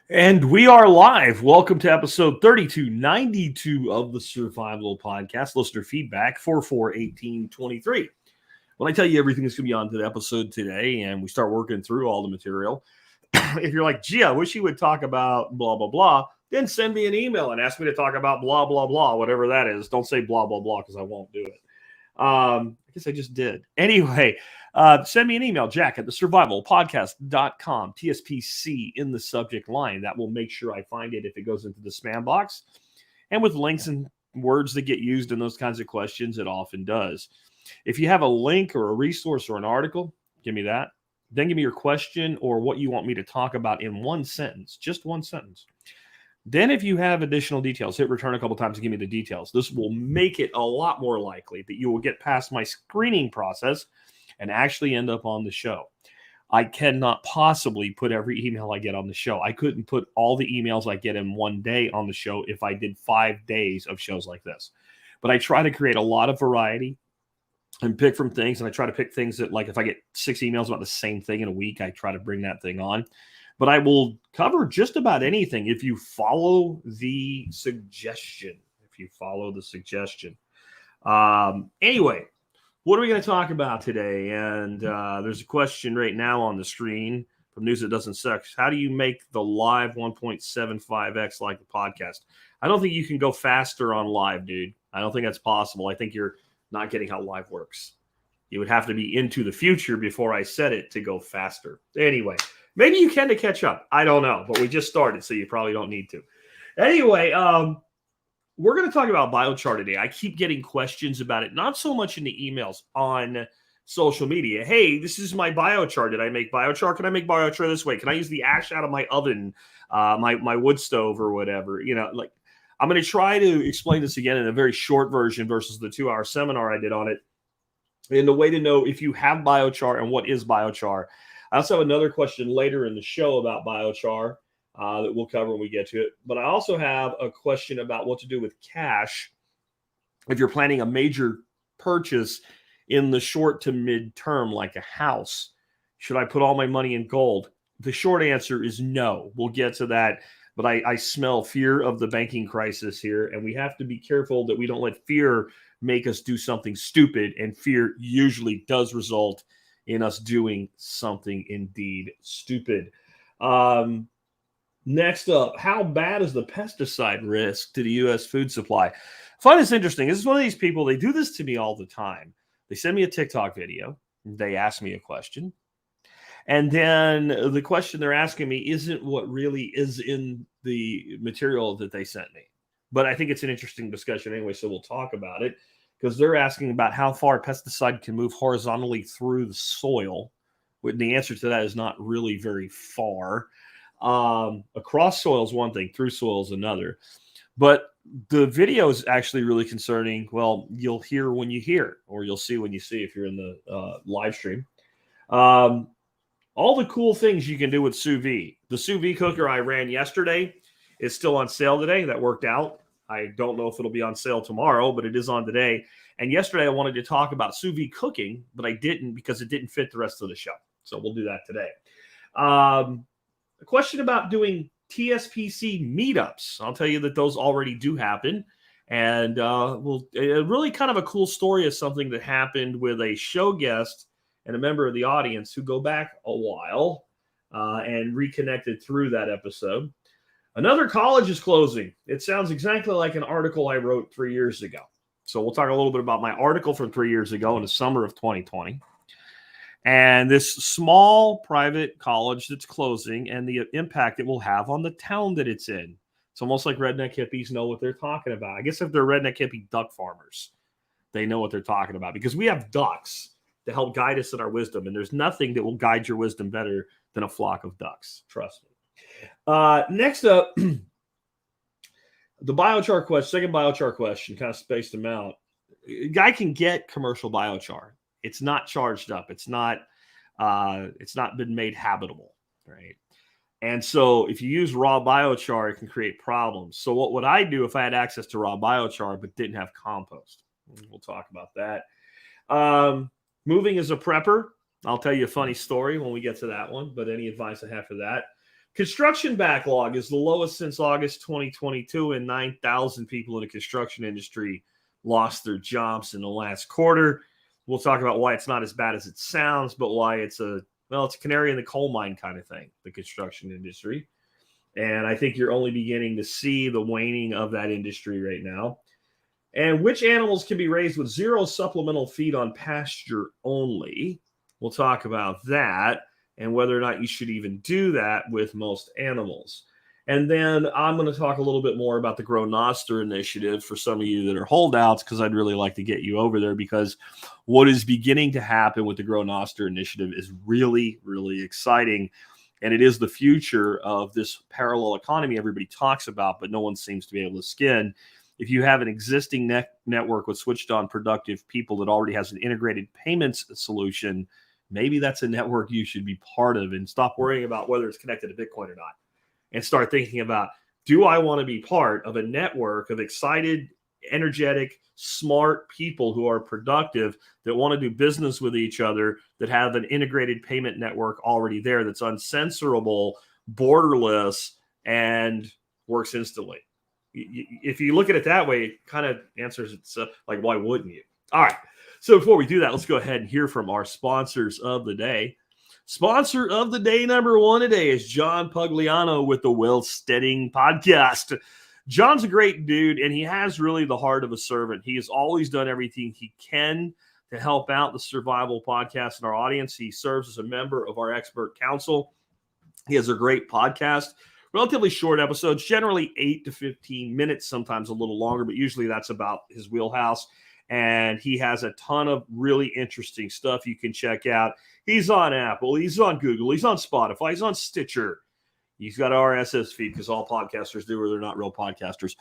And we are live. Welcome to episode 3292 of the Survival Podcast. Listener feedback 441823. When I tell you everything that's going to be on the episode today and we start working through all the material, if you're like, gee, I wish you would talk about blah, blah, blah, then send me an email and ask me to talk about blah, blah, blah, whatever that is. Don't say blah, blah, blah because I won't do it. I guess I just did. Anyway, send me an email, Jack at the survivalpodcast.com, TSPC in the subject line. That will make sure I find it if it goes into the spam box. And with links and words that get used in those kinds of questions, it often does. If you have a link or a resource or an article, give me that. Then give me your question or what you want me to talk about in one sentence, just one sentence. Then if you have additional details, hit return a couple times to give me the details. This will make it a lot more likely that you will get past my screening process and actually end up on the show. I cannot possibly put every email I get on the show. I couldn't put all the emails I get in one day on the show if I did 5 days of shows like this. But I try to create a lot of variety and pick from things. And I try to pick things that, like, if I get 6 emails about the same thing in a week, I try to bring that thing on. But I will cover just about anything if you follow the suggestion. Anyway, what are we going to talk about today? And there's a question right now on the screen from News That Doesn't Suck. How do you make the live 1.75x like the podcast? I don't think you can go faster on live, dude. I don't think that's possible. I think you're not getting how live works. You would have to be into the future before I set it to go faster. Anyway. Maybe you can to catch up. I don't know, but we just started, so you probably don't need to. Anyway, we're going to talk about biochar today. I keep getting questions about it, not so much in the emails, on social media. Hey, this is my biochar. Did I make biochar? Can I make biochar this way? Can I use the ash out of my oven, my wood stove or whatever? You know, like, I'm going to try to explain this again in a very short version versus the 2-hour seminar I did on it. And the way to know if you have biochar and what is biochar. I also have another question later in the show about biochar that we'll cover when we get to it. But I also have a question about what to do with cash if you're planning a major purchase in the short to mid-term, like a house. Should I put all my money in gold? The short answer is no. We'll get to that. But I smell fear of the banking crisis here, and we have to be careful that we don't let fear make us do something stupid, and fear usually does result in us doing something indeed stupid. Next up, how bad is the pesticide risk to the U.S. food supply? I find this interesting. This is one of these people, they do this to me all the time. They send me a TikTok video. They ask me a question. And then the question they're asking me isn't what really is in the material that they sent me. But I think it's an interesting discussion anyway, so we'll talk about it. Because they're asking about how far a pesticide can move horizontally through the soil. The answer to that is not really very far. Across soil is one thing, through soil is another. But the video is actually really concerning. Well, you'll hear when you hear, or you'll see when you see if you're in the live stream. All the cool things you can do with sous vide. The sous vide cooker I ran yesterday is still on sale today. That worked out. I don't know if it'll be on sale tomorrow, but it is on today. And yesterday I wanted to talk about sous vide cooking, but I didn't because it didn't fit the rest of the show. So we'll do that today. A question about doing TSPC meetups. I'll tell you that those already do happen. And really kind of a cool story is something that happened with a show guest and a member of the audience who go back a while and reconnected through that episode. Another college is closing. It sounds exactly like an article I wrote 3 years ago. So we'll talk a little bit about my article from 3 years ago in the summer of 2020. And this small private college that's closing and the impact it will have on the town that it's in. It's almost like redneck hippies know what they're talking about. I guess if they're redneck hippie duck farmers, they know what they're talking about because we have ducks to help guide us in our wisdom. And there's nothing that will guide your wisdom better than a flock of ducks. Trust me. Next up, the biochar question, second biochar question, kind of spaced them out. A guy can get commercial biochar. It's not charged up. It's not been made habitable, right? And so if you use raw biochar, it can create problems. So what would I do if I had access to raw biochar but didn't have compost? We'll talk about that. Moving as a prepper, I'll tell you a funny story when we get to that one, but any advice I have for that. Construction backlog is the lowest since August 2022, and 9,000 people in the construction industry lost their jobs in the last quarter. We'll talk about why it's not as bad as it sounds, but why it's a canary in the coal mine kind of thing, the construction industry. And I think you're only beginning to see the waning of that industry right now. And which animals can be raised with zero supplemental feed on pasture only. We'll talk about that and whether or not you should even do that with most animals. And then I'm going to talk a little bit more about the Grow Nostr initiative for some of you that are holdouts, because I'd really like to get you over there, because what is beginning to happen with the Grow Nostr initiative is really, really exciting. And it is the future of this parallel economy everybody talks about, but no one seems to be able to skin. If you have an existing network with switched on productive people that already has an integrated payments solution, maybe that's a network you should be part of, and stop worrying about whether it's connected to Bitcoin or not. And start thinking about, do I want to be part of a network of excited, energetic, smart people who are productive, that want to do business with each other, that have an integrated payment network already there that's uncensorable, borderless, and works instantly? If you look at it that way, it kind of answers itself, like, why wouldn't you? All right. So before we do that, let's go ahead and hear from our sponsors of the day. Sponsor of the day number one today is John Pugliano with the Will Steading podcast. John's a great dude, and he has really the heart of a servant. He has always done everything he can to help out the survival podcast and our audience. He serves as a member of our expert council. He has a great podcast, relatively short episodes, generally 8 to 15 minutes, sometimes a little longer, but usually that's about his wheelhouse. And he has a ton of really interesting stuff you can check out. He's on Apple, he's on Google, he's on Spotify, he's on Stitcher. He's got an RSS feed, because all podcasters do, or they're not real podcasters.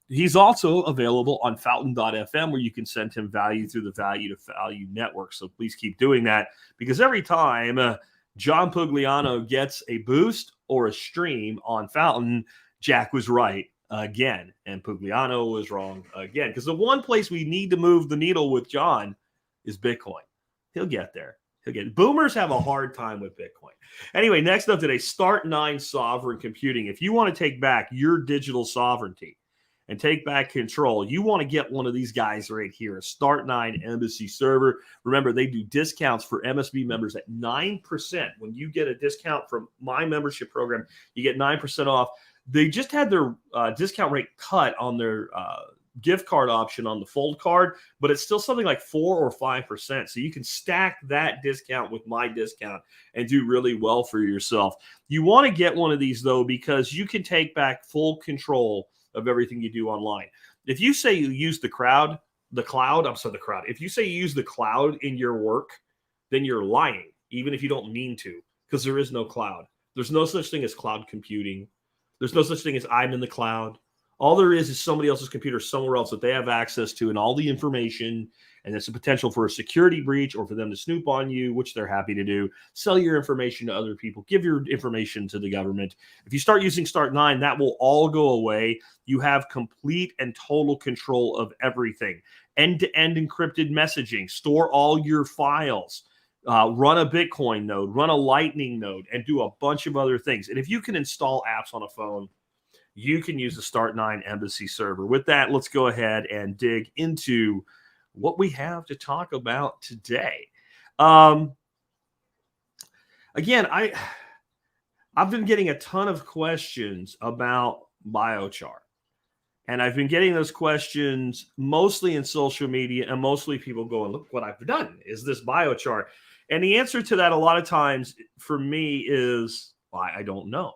He's also available on fountain.fm, where you can send him value through the Value to Value network. So please keep doing that, because every time John Pugliano gets a boost or a stream on Fountain, Jack was right again, and Pugliano was wrong again. Because the one place we need to move the needle with John is Bitcoin. He'll get there. Boomers have a hard time with Bitcoin. Anyway, next up today, Start9 Sovereign Computing. If you want to take back your digital sovereignty and take back control, you want to get one of these guys right here, a Start9 Embassy server. Remember, they do discounts for MSB members at 9%. When you get a discount from my membership program, you get 9% off. They just had their discount rate cut on their gift card option on the Fold card, but it's still something like 4 or 5%. So you can stack that discount with my discount and do really well for yourself. You want to get one of these, though, because you can take back full control of everything you do online. If you say you use the cloud, if you say you use the cloud in your work, then you're lying, even if you don't mean to, because there is no cloud. There's no such thing as cloud computing. There's no such thing as I'm in the cloud. All there is somebody else's computer somewhere else that they have access to, and all the information, and there's a potential for a security breach or for them to snoop on you, which they're happy to do. Sell your information to other people. Give your information to the government. If you start using Start9, that will all go away. You have complete and total control of everything. End-to-end encrypted messaging. Store all your files. Run a Bitcoin node. Run a Lightning node. And do a bunch of other things. And if you can install apps on a phone, you can use the Start9 Embassy server. With that, let's go ahead and dig into what we have to talk about today. Again, I've been getting a ton of questions about biochar. And I've been getting those questions mostly in social media, and mostly people going, look what I've done. Is this biochar? And the answer to that a lot of times for me is, well, I don't know.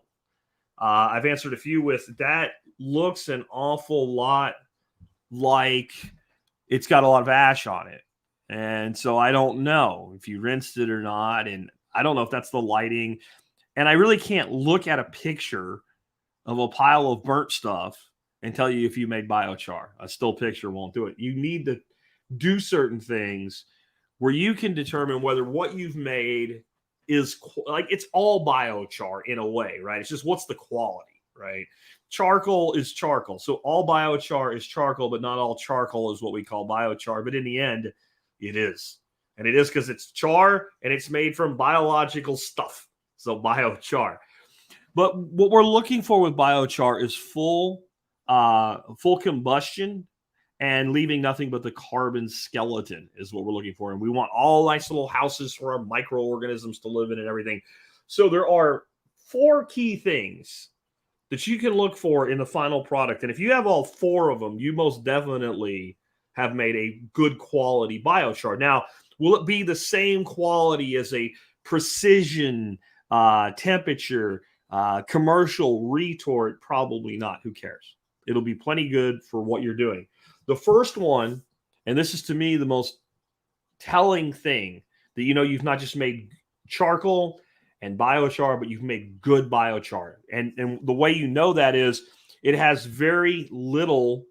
I've answered a few with, that looks an awful lot like it's got a lot of ash on it. And so I don't know if you rinsed it or not. And I don't know if that's the lighting. And I really can't look at a picture of a pile of burnt stuff and tell you if you made biochar. A still picture won't do it. You need to do certain things where you can determine whether what you've made is like, it's all biochar in a way, right? It's just, what's the quality, right? Charcoal is charcoal. So all biochar is charcoal, but not all charcoal is what we call biochar. But in the end, it is. And it is because it's char and it's made from biological stuff. So biochar. But what we're looking for with biochar is full combustion and leaving nothing but the carbon skeleton is what we're looking for. And we want all nice little houses for our microorganisms to live in and everything. So there are 4 key things that you can look for in the final product. And if you have all 4 of them, you most definitely have made a good quality biochar. Now, will it be the same quality as a precision temperature commercial retort? Probably not. Who cares? It'll be plenty good for what you're doing. The first one, and this is to me the most telling thing, that you've not just made charcoal and biochar, but you've made good biochar. And the way you know that is it has very little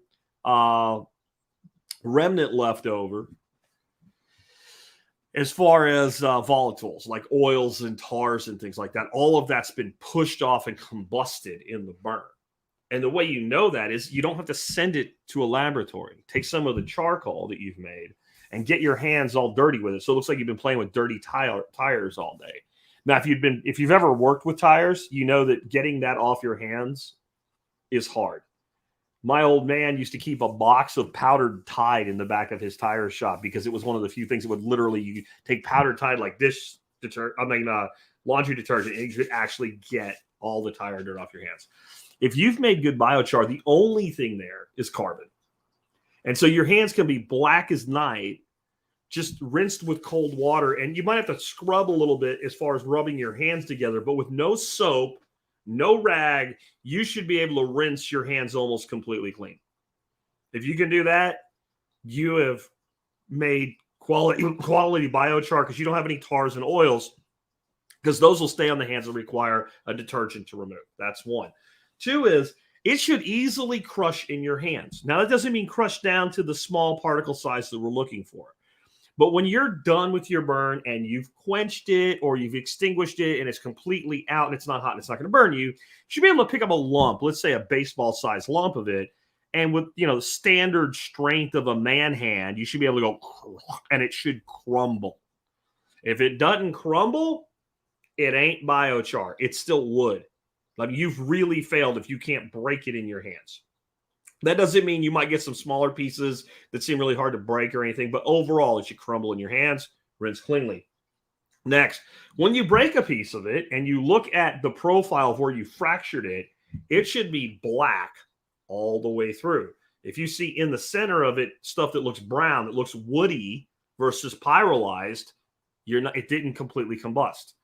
remnant left over as far as volatiles like oils and tars and things like that. All of that's been pushed off and combusted in the burn. And the way you know that is you don't have to send it to a laboratory. Take some of the charcoal that you've made and get your hands all dirty with it. So it looks like you've been playing with dirty tires all day. Now, if you've ever worked with tires, you know that getting that off your hands is hard. My old man used to keep a box of powdered Tide in the back of his tire shop because it was one of the few things that would literally, you take powdered Tide like dish detergent, laundry detergent, and you could actually get all the tire dirt off your hands. If you've made good biochar, the only thing there is carbon. And so your hands can be black as night, just rinsed with cold water. And you might have to scrub a little bit as far as rubbing your hands together, but with no soap, no rag, you should be able to rinse your hands almost completely clean. If you can do that, you have made quality biochar because you don't have any tars and oils, because those will stay on the hands and require a detergent to remove. That's one. 2 is it should easily crush in your hands. Now, that doesn't mean crush down to the small particle size that we're looking for. But when you're done with your burn and you've quenched it or you've extinguished it and it's completely out and it's not hot and it's not going to burn you, you should be able to pick up a lump, let's say a baseball-sized lump of it, and with the standard strength of a man hand, you should be able to go and it should crumble. If it doesn't crumble, it ain't biochar. It's still wood. Like, you've really failed if you can't break it in your hands. That doesn't mean you might get some smaller pieces that seem really hard to break or anything, but overall, it should crumble in your hands, rinse cleanly. Next, when you break a piece of it and you look at the profile of where you fractured it, it should be black all the way through. If you see in the center of it stuff that looks brown, that looks woody versus pyrolized, it didn't completely combust.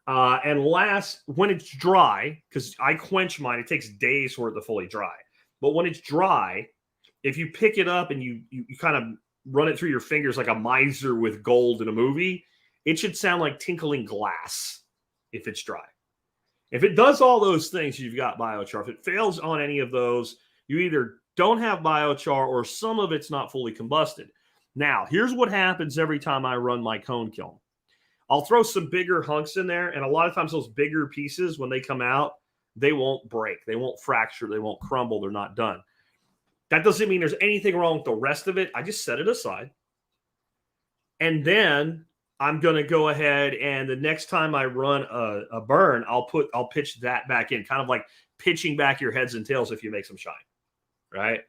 And last, when it's dry, because I quench mine, it takes days for it to fully dry. But when it's dry, if you pick it up and you kind of run it through your fingers like a miser with gold in a movie, it should sound like tinkling glass if it's dry. If it does all those things, you've got biochar. If it fails on any of those, you either don't have biochar or some of it's not fully combusted. Now, here's what happens every time I run my cone kiln. I'll throw some bigger hunks in there, and a lot of times those bigger pieces, when they come out, they won't break. They won't fracture. They won't crumble. They're not done. That doesn't mean there's anything wrong with the rest of it. I just set it aside. And then I'm going to go ahead and the next time I run a burn, I'll pitch that back in, kind of like pitching back your heads and tails if you make some shine, right?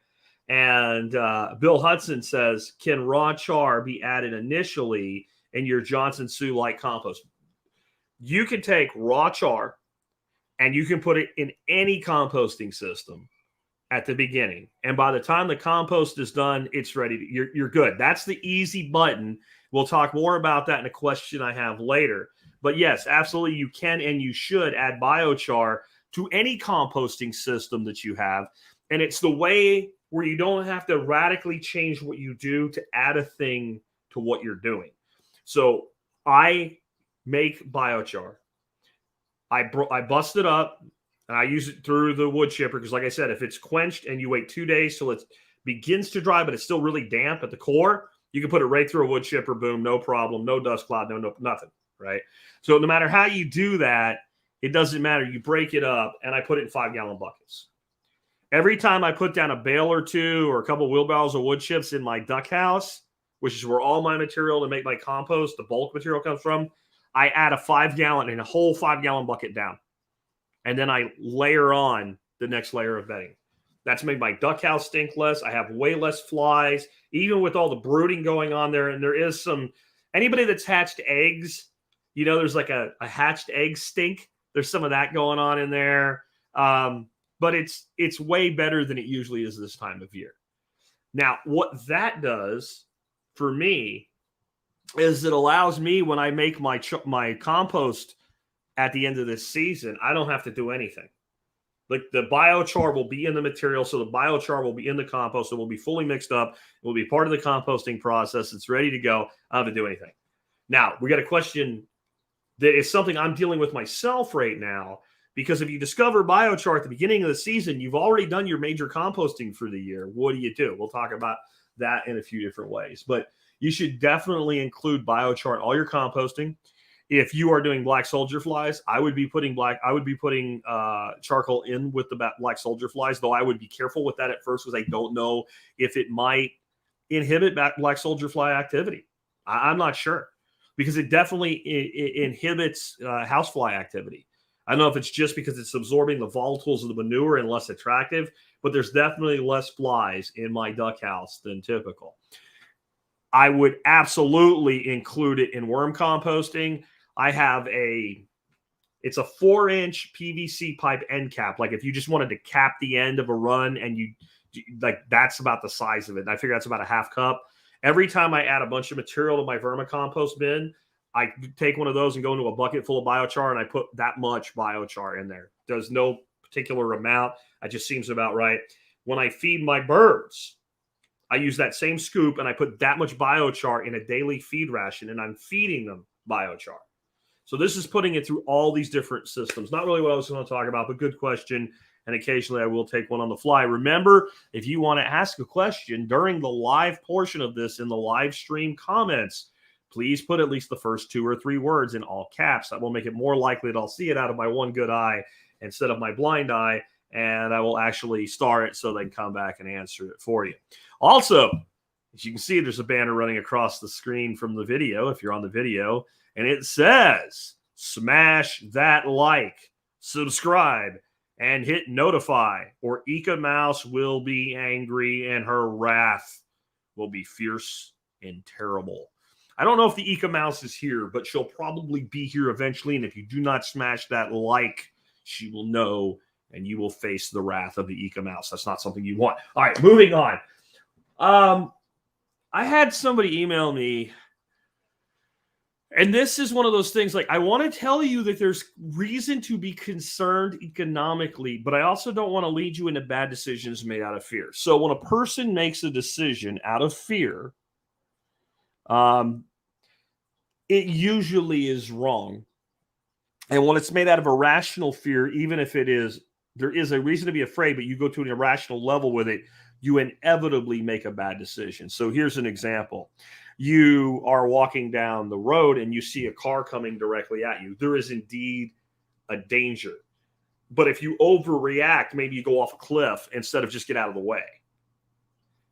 And Bill Hudson says, can raw char be added initially in your Johnson Sioux light compost? You can take raw char and you can put it in any composting system at the beginning. And by the time the compost is done, it's ready. You're good. That's the easy button. We'll talk more about that in a question I have later. But yes, absolutely, you can and you should add biochar to any composting system that you have. And it's the way where you don't have to radically change what you do to add a thing to what you're doing. So I make biochar. I bust it up and I use it through the wood chipper because, like I said, if it's quenched and you wait 2 days till it begins to dry, but it's still really damp at the core, you can put it right through a wood chipper, boom, no problem, no dust cloud, no nothing, right? So no matter how you do that, it doesn't matter. You break it up, and I put it in 5-gallon buckets. Every time I put down a bale or two or a couple of wheelbarrows of wood chips in my duck house, which is where all my material to make my compost, the bulk material comes from, I add a 5-gallon and a whole 5-gallon bucket down. and then I layer on the next layer of bedding. That's made my duck house stink less. I have way less flies, even with all the brooding going on there. And there is some, anybody that's hatched eggs, you know, there's like a hatched egg stink. There's some of that going on in there. But it's way better than it usually is this time of year. Now, what that does for me is it allows me, when I make my compost at the end of this season, I don't have to do anything. Like the biochar will be in the material, so the biochar will be in the compost. It will be fully mixed up. It will be part of the composting process. It's ready to go. I don't have to do anything. Now, we got a question that is something I'm dealing with myself right now, because if you discover biochar at the beginning of the season, you've already done your major composting for the year. What do? We'll talk about that in a few different ways. But you should definitely include biochar in all your composting. If you are doing black soldier flies, I would be putting charcoal in with the black soldier flies, though I would be careful with that at first because I don't know if it might inhibit black soldier fly activity. I'm not sure, because it definitely inhibits housefly activity. I don't know if it's just because it's absorbing the volatiles of the manure and less attractive, but there's definitely less flies in my duck house than typical. I would absolutely include it in worm composting. I have it's a 4-inch PVC pipe end cap. Like if you just wanted to cap the end of a run, and that's about the size of it. And I figure that's about a half cup. Every time I add a bunch of material to my vermicompost bin, I take one of those and go into a bucket full of biochar, and I put that much biochar in there. There's no particular amount. It just seems about right. When I feed my birds, I use that same scoop and I put that much biochar in a daily feed ration, and I'm feeding them biochar. So this is putting it through all these different systems. Not really what I was going to talk about, but good question. And occasionally I will take one on the fly. Remember, if you want to ask a question during the live portion of this in the live stream comments, please put at least the first 2 or 3 words in all caps. That will make it more likely that I'll see it out of my one good eye instead of my blind eye, and I will actually star it so they can come back and answer it for you. Also, as you can see, there's a banner running across the screen from the video, if you're on the video, and it says, smash that like, subscribe, and hit notify, or Eka Mouse will be angry and her wrath will be fierce and terrible. I don't know if the Eka Mouse is here, but she'll probably be here eventually, and if you do not smash that like, she will know, and you will face the wrath of the Eka Mouse. That's not something you want. All right, moving on. I had somebody email me, and this is one of those things, like, I want to tell you that there's reason to be concerned economically, but I also don't want to lead you into bad decisions made out of fear. So when a person makes a decision out of fear, it usually is wrong. And when it's made out of irrational fear, even if there is a reason to be afraid, but you go to an irrational level with it, you inevitably make a bad decision. So here's an example. You are walking down the road and you see a car coming directly at you. There is indeed a danger. But if you overreact, maybe you go off a cliff instead of just get out of the way.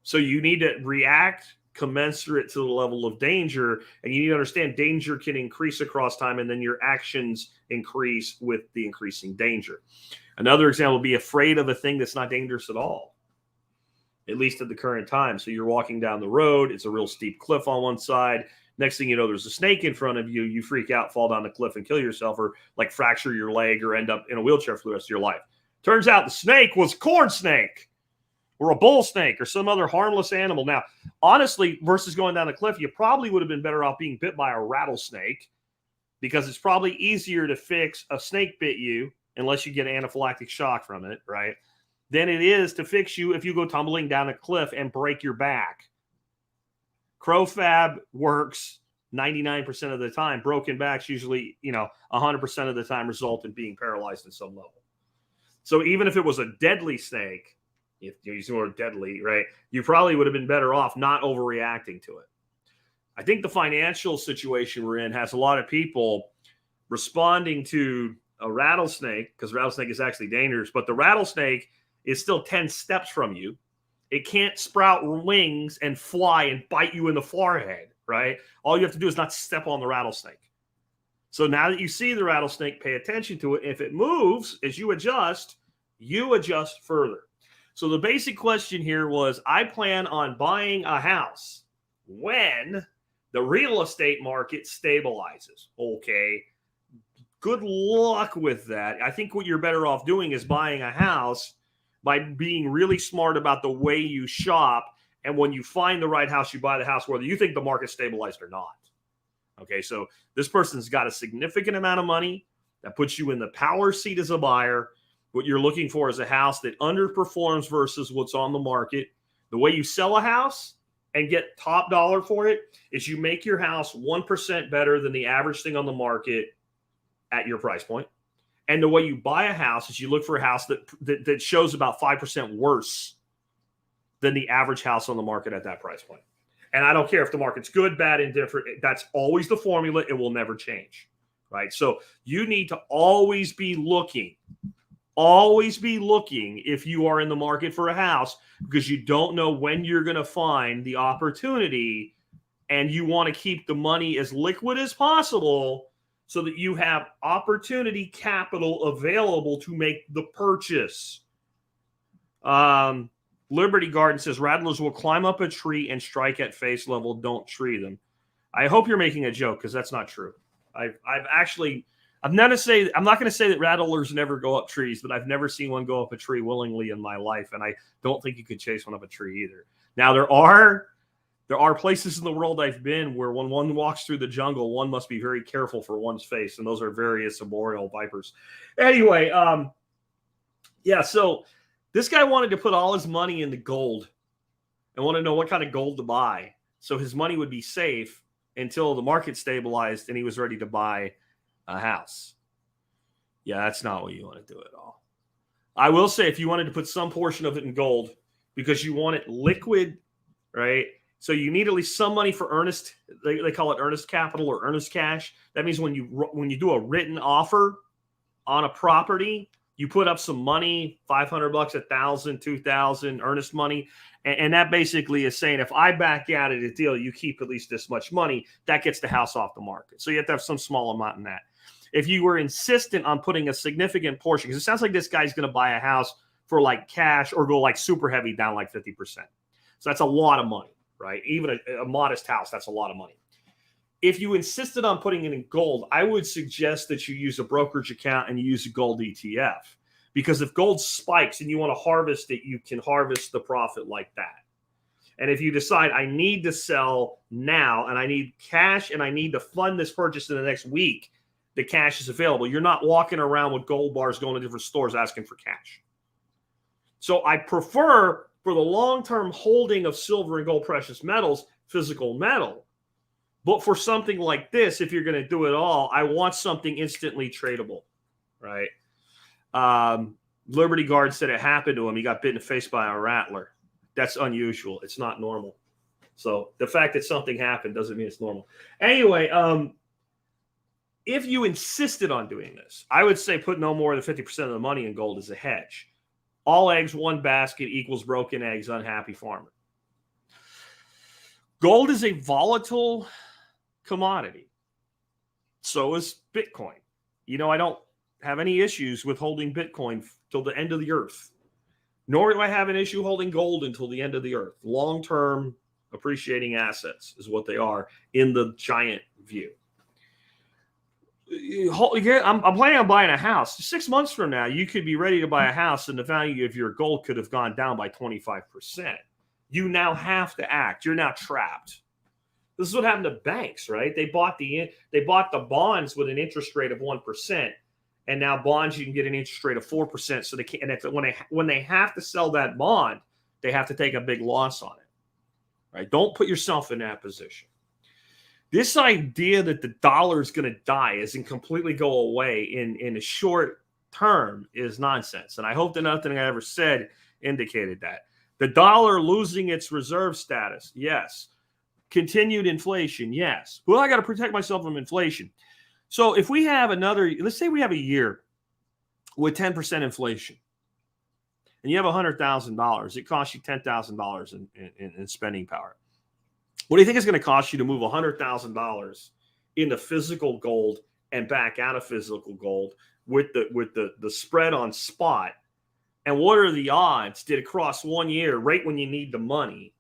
So you need to react commensurate to the level of danger, and you need to understand danger can increase across time, and then your actions increase with the increasing danger. Another example would be afraid of a thing that's not dangerous at all, at least at the current time. So you're walking down the road, it's a real steep cliff on one side. Next thing you know, there's a snake in front of you. You freak out, fall down the cliff and kill yourself, or like fracture your leg or end up in a wheelchair for the rest of your life. Turns out the snake was a corn snake or a bull snake or some other harmless animal. Now, honestly, versus going down the cliff, you probably would have been better off being bit by a rattlesnake, because it's probably easier to fix a snake bit you, unless you get anaphylactic shock from it, right, than it is to fix you if you go tumbling down a cliff and break your back. Crowfab works 99% of the time. Broken backs usually, 100% of the time result in being paralyzed at some level. So even if it was a deadly snake, if you use the word deadly, right, you probably would have been better off not overreacting to it. I think the financial situation we're in has a lot of people responding to a rattlesnake, because rattlesnake is actually dangerous, but the rattlesnake is still 10 steps from you. It can't sprout wings and fly and bite you in the forehead, right? All you have to do is not step on the rattlesnake. So now that you see the rattlesnake, pay attention to it. If it moves, as you adjust further. So the basic question here was, I plan on buying a house when the real estate market stabilizes. Okay, good luck with that. I think what you're better off doing is buying a house by being really smart about the way you shop. And when you find the right house, you buy the house, whether you think the market stabilized or not. Okay, so this person's got a significant amount of money that puts you in the power seat as a buyer. What you're looking for is a house that underperforms versus what's on the market. The way you sell a house and get top dollar for it is you make your house 1% better than the average thing on the market at your price point. And the way you buy a house is you look for a house that shows about 5% worse than the average house on the market at that price point. And I don't care if the market's good, bad, indifferent. That's always the formula. It will never change, right? So you need to always be looking if you are in the market for a house, because you don't know when you're going to find the opportunity, and you want to keep the money as liquid as possible so that you have opportunity capital available to make the purchase. Liberty Garden says rattlers will climb up a tree and strike at face level. Don't tree them. I hope you're making a joke, because that's not true. I'm not going to say that rattlers never go up trees, but I've never seen one go up a tree willingly in my life, and I don't think you could chase one up a tree either. Now there are places in the world I've been where when one walks through the jungle, one must be very careful for one's face, and those are various arboreal vipers. Anyway, so this guy wanted to put all his money into gold and wanted to know what kind of gold to buy, so his money would be safe until the market stabilized and he was ready to buy a house. Yeah, that's not what you want to do at all. I will say, if you wanted to put some portion of it in gold because you want it liquid, right? So you need at least some money for earnest. They call it earnest capital or earnest cash. That means when you do a written offer on a property, you put up some money, $500, $1,000, $2,000 earnest money. And that basically is saying, if I back out of the deal, you keep at least this much money. That gets the house off the market. So you have to have some small amount in that. If you were insistent on putting a significant portion, because it sounds like this guy's going to buy a house for like cash or go like super heavy down like 50%. So that's a lot of money, right? Even a modest house, that's a lot of money. If you insisted on putting it in gold, I would suggest that you use a brokerage account and you use a gold ETF. Because if gold spikes and you want to harvest it, you can harvest the profit like that. And if you decide, I need to sell now and I need cash and I need to fund this purchase in the next week, the cash is available. You're not walking around with gold bars going to different stores asking for cash. So I prefer, for the long-term holding of silver and gold precious metals, physical metal. But for something like this, if you're going to do it all, I want something instantly tradable, right? Liberty Guard said it happened to him. He got bit in the face by a rattler. That's unusual. It's not normal. So the fact that something happened doesn't mean it's normal. Anyway, if you insisted on doing this, I would say put no more than 50% of the money in gold as a hedge. All eggs, one basket equals broken eggs, unhappy farmer. Gold is a volatile commodity. So is Bitcoin. I don't have any issues with holding Bitcoin till the end of the earth. Nor do I have an issue holding gold until the end of the earth. Long-term appreciating assets is what they are in the giant view. I'm planning on buying a house. 6 months from now, you could be ready to buy a house and the value of your gold could have gone down by 25%. You now have to act. You're now trapped. This is what happened to banks, right? They bought the bonds with an interest rate of 1%. And now bonds, you can get an interest rate of 4%. So they can't. And when they have to sell that bond, they have to take a big loss on it. Right? Don't put yourself in that position. This idea that the dollar is going to die and completely go away in a short term is nonsense. And I hope that nothing I ever said indicated that. The dollar losing its reserve status, yes. Continued inflation, yes. Well, I got to protect myself from inflation. So if we have let's say we have a year with 10% inflation, and you have $100,000, it costs you $10,000 in spending power. What do you think it's going to cost you to move $100,000 into physical gold and back out of physical gold with the spread on spot. And what are the odds that across 1 year, right when you need the money,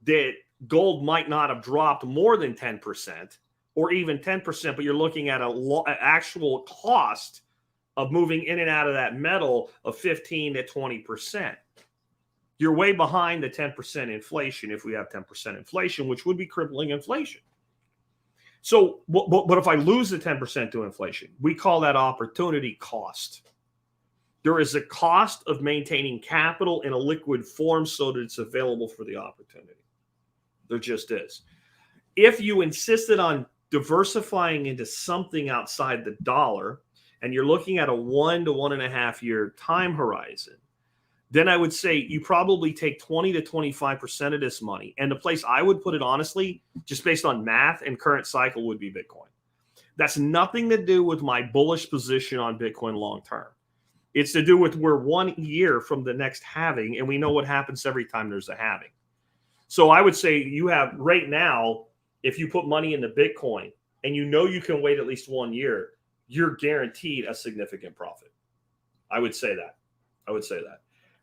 that gold might not have dropped more than 10% or even 10%, but you're looking at an actual cost of moving in and out of that metal of 15 to 20%. You're way behind the 10% inflation if we have 10% inflation, which would be crippling inflation. So, but if I lose the 10% to inflation, we call that opportunity cost. There is a cost of maintaining capital in a liquid form so that it's available for the opportunity. There just is. If you insisted on diversifying into something outside the dollar, and you're looking at a 1 to 1.5 year time horizon, then I would say you probably take 20 to 25% of this money. And the place I would put it, honestly, just based on math and current cycle, would be Bitcoin. That's nothing to do with my bullish position on Bitcoin long term. It's to do with we're 1 year from the next halving, and we know what happens every time there's a halving. So I would say you have right now, if you put money into Bitcoin and you know you can wait at least 1 year, you're guaranteed a significant profit. I would say that.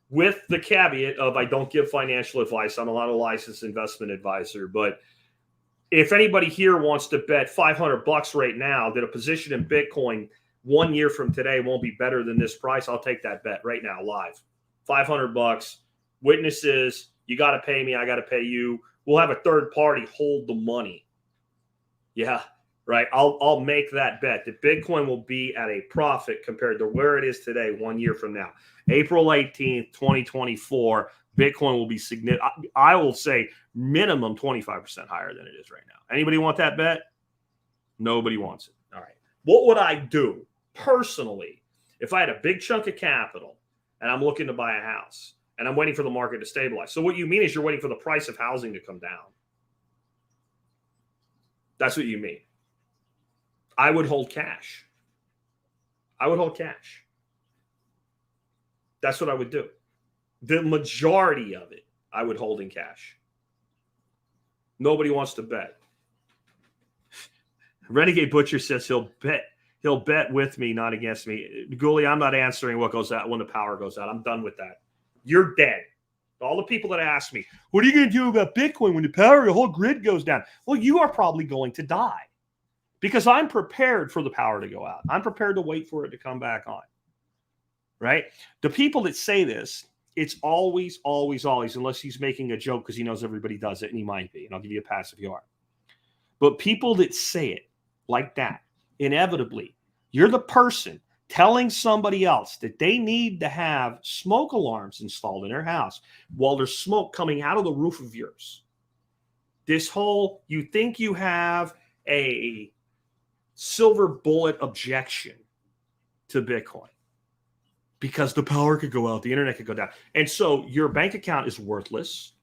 With the caveat of I don't give financial advice. I'm not a licensed investment advisor, but if anybody here wants to bet $500 right now that a position in Bitcoin 1 year from today won't be better than this price, I'll take that bet right now, live. $500, witnesses, you got to pay me, I got to pay you. We'll have a third party hold the money. Yeah, right. I'll make that bet that Bitcoin will be at a profit compared to where it is today 1 year from now. April 18th, 2024, Bitcoin will be significant. I will say minimum 25% higher than it is right now. Anybody want that bet? Nobody wants it. All right. What would I do personally if I had a big chunk of capital and I'm looking to buy a house and I'm waiting for the market to stabilize? So what you mean is you're waiting for the price of housing to come down. That's what you mean. I would hold cash. That's what I would do. The majority of it, I would hold in cash. Nobody wants to bet. Renegade Butcher says he'll bet with me, not against me. Ghoulie, I'm not answering what goes out when the power goes out. I'm done with that. You're dead. All the people that ask me, what are you going to do about Bitcoin when the whole grid goes down? Well, you are probably going to die because I'm prepared for the power to go out. I'm prepared to wait for it to come back on. Right? The people that say this, it's always, unless he's making a joke because he knows everybody does it, and he might be, and I'll give you a pass if you are. But people that say it like that, inevitably, you're the person telling somebody else that they need to have smoke alarms installed in their house while there's smoke coming out of the roof of yours. This whole, you think you have a silver bullet objection to Bitcoin because the power could go out, the internet could go down. And so your bank account is worthless.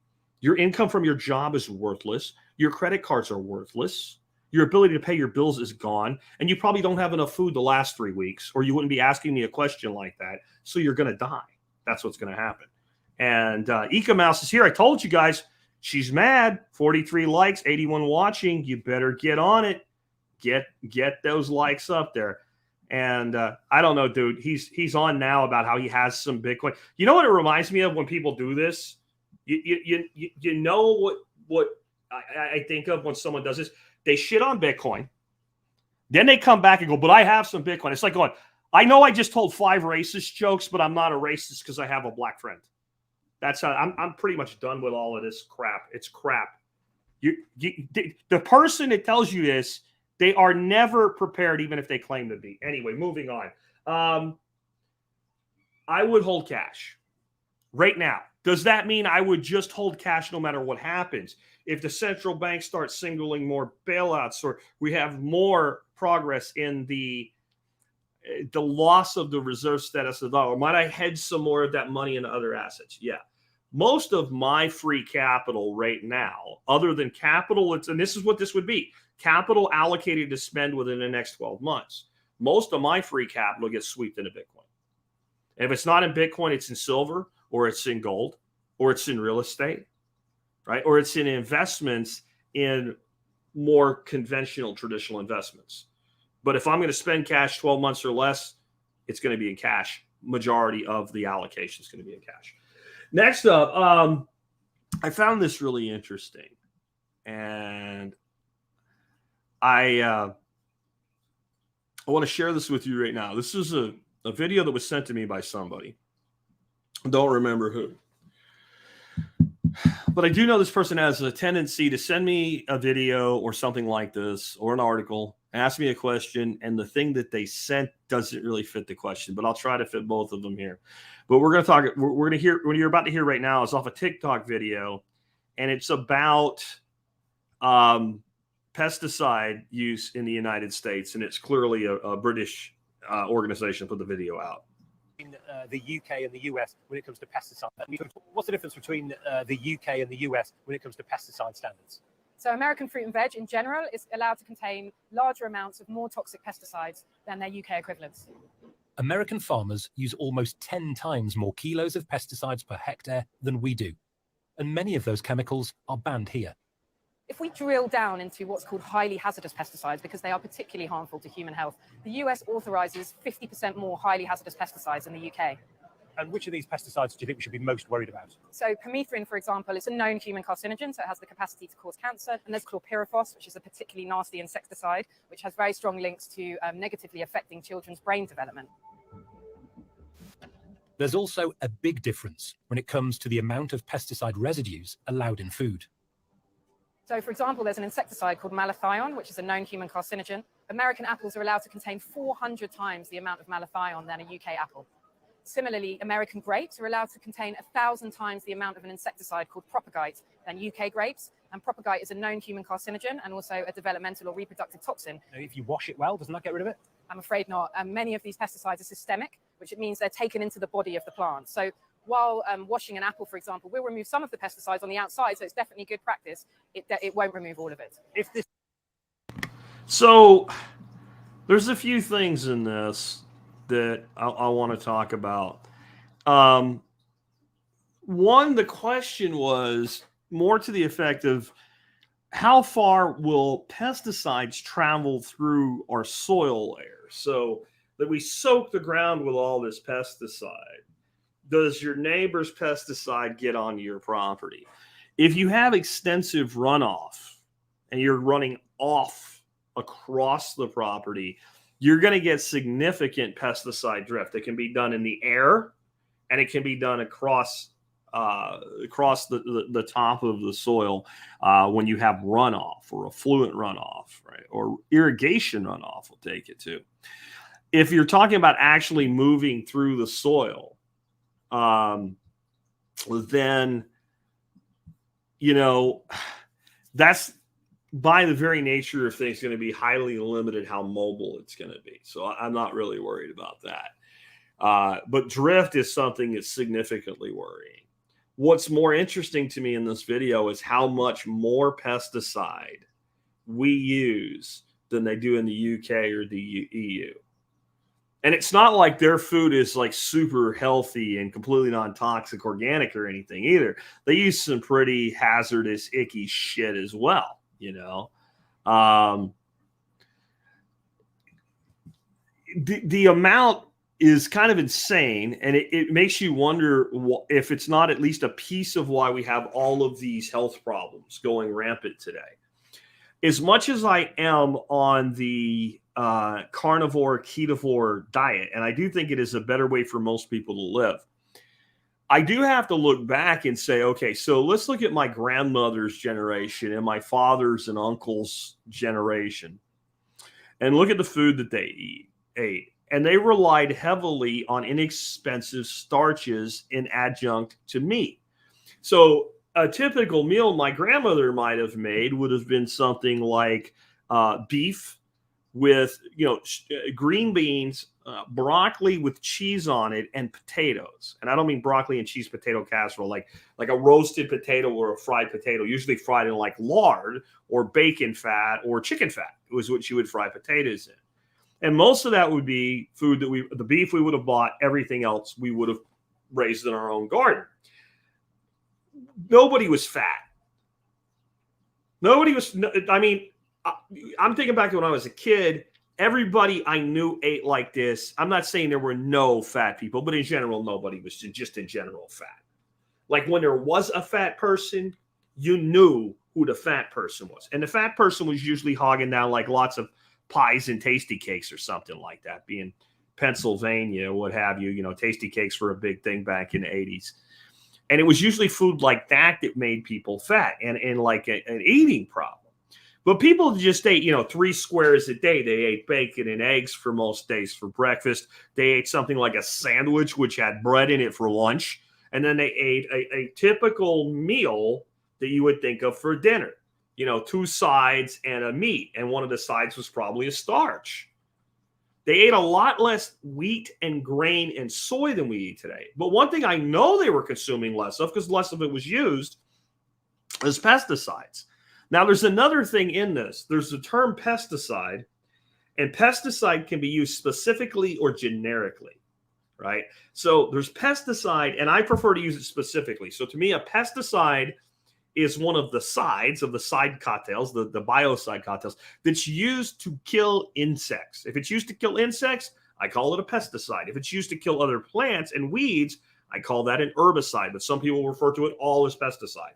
Your income from your job is worthless. Your credit cards are worthless. Your ability to pay your bills is gone. And you probably don't have enough food the last 3 weeks, or you wouldn't be asking me a question like that. So you're going to die. That's what's going to happen. And Eka Mouse is here. I told you guys, she's mad. 43 likes, 81 watching. You better get on it. Get those likes up there. And I don't know, dude. He's on now about how he has some Bitcoin. You know what it reminds me of when people do this? You know what I think of when someone does this? They shit on Bitcoin. Then they come back and go, but I have some Bitcoin. It's like going, I know I just told 5 racist jokes, but I'm not a racist because I have a black friend. That's how I'm pretty much done with all of this crap. It's crap. The person that tells you this, they are never prepared, even if they claim to be. Anyway, moving on. I would hold cash right now. Does that mean I would just hold cash no matter what happens? If the central bank starts signaling more bailouts, or we have more progress in the loss of the reserve status of the dollar, might I hedge some more of that money into other assets? Yeah. Most of my free capital right now, other than capital, and this is what this would be, capital allocated to spend within the next 12 months. Most of my free capital gets swept into Bitcoin. And if it's not in Bitcoin, it's in silver, or it's in gold, or it's in real estate, right? Or it's in investments in more conventional, traditional investments. But if I'm going to spend cash 12 months or less, it's going to be in cash. Majority of the allocation is going to be in cash. Next up, I found this really interesting. And I want to share this with you right now. This is a video that was sent to me by somebody. Don't remember who. But I do know this person has a tendency to send me a video or something like this or an article, ask me a question, and the thing that they sent doesn't really fit the question. But I'll try to fit both of them here. But we're going to talk. We're going to hear what you're about to hear right now is off a TikTok video, and it's about pesticide use in the United States, and it's clearly a British organization put the video out. In the UK and the US when it comes to pesticide. What's the difference between the UK and the US when it comes to pesticide standards? So American fruit and veg in general is allowed to contain larger amounts of more toxic pesticides than their UK equivalents. American farmers use almost 10 times more kilos of pesticides per hectare than we do, and many of those chemicals are banned here. If we drill down into what's called highly hazardous pesticides, because they are particularly harmful to human health, the US authorizes 50% more highly hazardous pesticides than the UK. And which of these pesticides do you think we should be most worried about? So permethrin, for example, is a known human carcinogen, so it has the capacity to cause cancer. And there's chlorpyrifos, which is a particularly nasty insecticide, which has very strong links to negatively affecting children's brain development. There's also a big difference when it comes to the amount of pesticide residues allowed in food. So, for example, there's an insecticide called malathion, which is a known human carcinogen. American apples are allowed to contain 400 times the amount of malathion than a UK apple. Similarly, American grapes are allowed to contain 1,000 times the amount of an insecticide called propagate than UK grapes. And propagate is a known human carcinogen and also a developmental or reproductive toxin. If you wash it well, doesn't that get rid of it? I'm afraid not. Many of these pesticides are systemic, which means they're taken into the body of the plant. So while washing an apple, for example, we'll remove some of the pesticides on the outside, so it's definitely good practice. It won't remove all of it. So there's a few things in this that I want to talk about. One, the question was more to the effect of how far will pesticides travel through our soil layer? So that we soak the ground with all this pesticide. Does your neighbor's pesticide get onto your property? If you have extensive runoff and you're running off across the property, you're going to get significant pesticide drift. It can be done in the air, and it can be done across the top of the soil when you have runoff or affluent runoff, right? Or irrigation runoff will take it too. If you're talking about actually moving through the soil, then, you know, that's by the very nature of things going to be highly limited how mobile it's going to be. So I'm not really worried about that. But drift is something that's significantly worrying. What's more interesting to me in this video is how much more pesticide we use than they do in the UK or the EU. And it's not like their food is like super healthy and completely non-toxic, organic or anything either. They use some pretty hazardous, icky shit as well, you know. The amount is kind of insane, and it makes you wonder if it's not at least a piece of why we have all of these health problems going rampant today. As much as I am on the carnivore, ketovore diet, and I do think it is a better way for most people to live, I do have to look back and say, okay, so let's look at my grandmother's generation and my father's and uncle's generation and look at the food that they ate. And they relied heavily on inexpensive starches in adjunct to meat. So a typical meal my grandmother might have made would have been something like beef with, you know, green beans, broccoli with cheese on it, and potatoes. And I don't mean broccoli and cheese potato casserole, like a roasted potato or a fried potato, usually fried in like lard or bacon fat or chicken fat was what you would fry potatoes in. And most of that would be food that the beef we would have bought, everything else we would have raised in our own garden. Nobody was fat. Nobody was, I mean, I'm thinking back to when I was a kid, everybody I knew ate like this. I'm not saying there were no fat people, but in general, nobody was just in general fat. Like when there was a fat person, you knew who the fat person was. And the fat person was usually hogging down like lots of pies and tasty cakes or something like that. Being Pennsylvania, what have you, tasty cakes were a big thing back in the 80s. And it was usually food like that that made people fat and like an eating problem. But people just ate, 3 squares a day. They ate bacon and eggs for most days for breakfast. They ate something like a sandwich, which had bread in it for lunch. And then they ate a typical meal that you would think of for dinner. 2 sides and a meat. And one of the sides was probably a starch. They ate a lot less wheat and grain and soy than we eat today. But one thing I know they were consuming less of, because less of it was used, is pesticides. Now, there's another thing in this. There's the term pesticide, and pesticide can be used specifically or generically, right? So there's pesticide, and I prefer to use it specifically. So to me, a pesticide is one of the sides of the side cocktails, the biocide cocktails, that's used to kill insects. If it's used to kill insects, I call it a pesticide. If it's used to kill other plants and weeds, I call that an herbicide, but some people refer to it all as pesticide.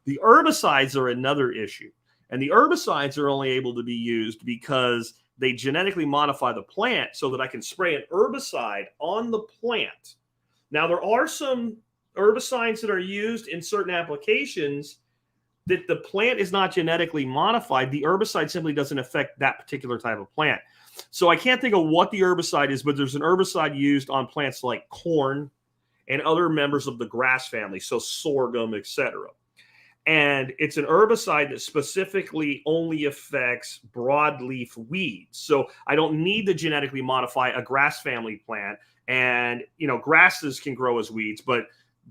The herbicides are another issue, and the herbicides are only able to be used because they genetically modify the plant so that I can spray an herbicide on the plant. Now, there are some herbicides that are used in certain applications that the plant is not genetically modified. The herbicide simply doesn't affect that particular type of plant. So I can't think of what the herbicide is, but there's an herbicide used on plants like corn and other members of the grass family, so sorghum, etc. And it's an herbicide that specifically only affects broadleaf weeds. So I don't need to genetically modify a grass family plant. And, grasses can grow as weeds, but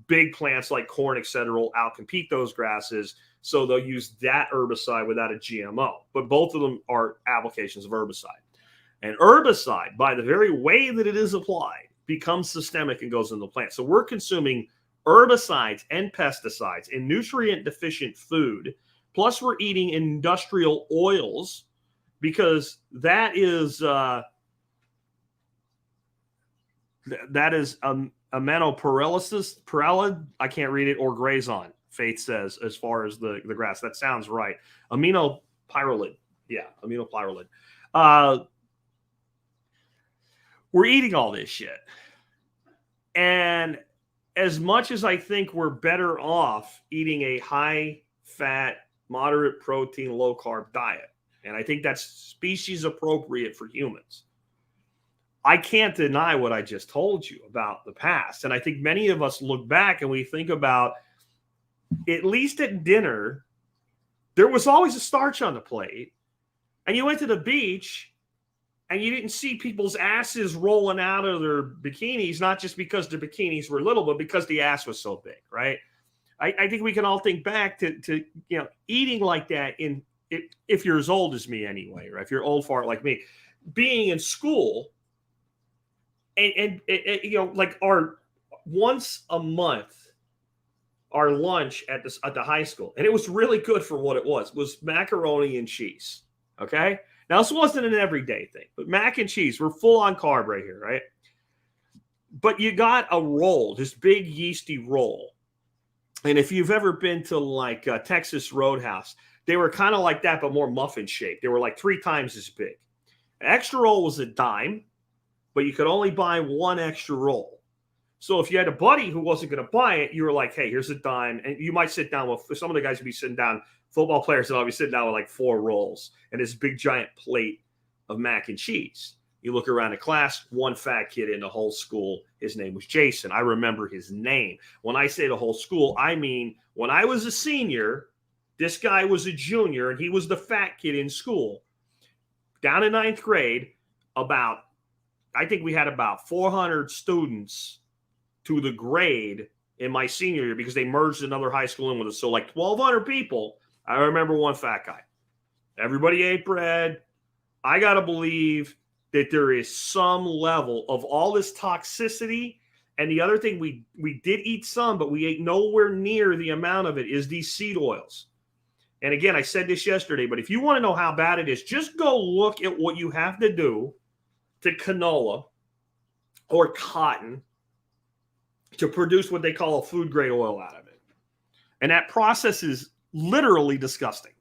big plants like corn, etc., will outcompete those grasses. So they'll use that herbicide without a GMO. But both of them are applications of herbicide. And herbicide, by the very way that it is applied, becomes systemic and goes in the plant. So we're consuming herbicides and pesticides in nutrient deficient food. Plus we're eating industrial oils because that is aminopyrolysis, I can't read it, or grazon, Faith says, as far as the grass. That sounds right. Aminopyrolid. Yeah, aminopyrolid. We're eating all this shit. And as much as I think we're better off eating a high-fat, moderate protein, low-carb diet, and I think that's species appropriate for humans, I can't deny what I just told you about the past. And I think many of us look back and we think about, at least at dinner, there was always a starch on the plate. And you went to the beach and you didn't see people's asses rolling out of their bikinis, not just because their bikinis were little, but because the ass was so big, right? I think we can all think back to eating like that if you're as old as me anyway, right? If you're old fart like me, being in school and like our once a month, our lunch at the high school, and it was really good for what it was macaroni and cheese. Okay. Now, this wasn't an everyday thing, but mac and cheese, we're full on carb right here, right? But you got a roll, this big yeasty roll. And if you've ever been to like Texas Roadhouse, they were kind of like that, but more muffin shaped. They were like 3 times as big. An extra roll was a dime, but you could only buy 1 extra roll. So if you had a buddy who wasn't going to buy it, you were like, hey, here's a dime. And you might sit down with, some of the guys would be sitting down, football players would be sitting down with like 4 rolls and this big giant plate of mac and cheese. You look around the class, 1 fat kid in the whole school. His name was Jason. I remember his name. When I say the whole school, I mean, when I was a senior, this guy was a junior and he was the fat kid in school. Down in 9th grade, I think we had about 400 students to the grade in my senior year because they merged another high school in with us. So like 1,200 people. I remember 1 fat guy. Everybody ate bread. I got to believe that there is some level of all this toxicity. And the other thing, we did eat some, but we ate nowhere near the amount of it, is these seed oils. And again, I said this yesterday, but if you want to know how bad it is, just go look at what you have to do to canola or cotton to produce what they call a food grade oil out of it. And that process is literally disgusting.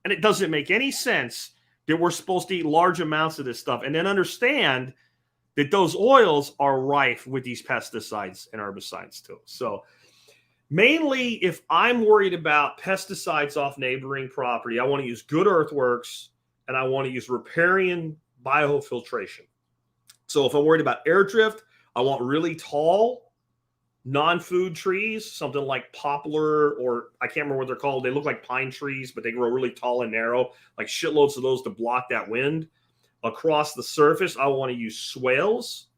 And it doesn't make any sense that we're supposed to eat large amounts of this stuff and then understand that those oils are rife with these pesticides and herbicides too. So mainly if I'm worried about pesticides off neighboring property, I want to use good earthworks and I want to use riparian biofiltration. So if I'm worried about air drift, I want really tall non-food trees, something like poplar, or I can't remember what they're called. They look like pine trees, but they grow really tall and narrow, like shitloads of those to block that wind. Across the surface, I want to use swales,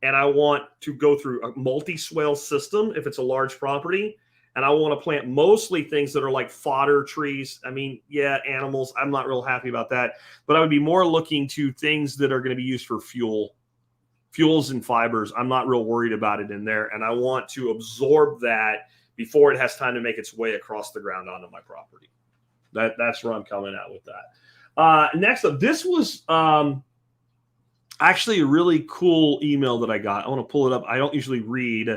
and I want to go through a multi-swale system if it's a large property, and I want to plant mostly things that are like fodder trees. I mean, yeah, animals, I'm not real happy about that, but I would be more looking to things that are going to be used for fuels and fibers. I'm not real worried about it in there. And I want to absorb that before it has time to make its way across the ground onto my property. That's where I'm coming at with that. Next up, this was actually a really cool email that I got. I want to pull it up. I don't usually read.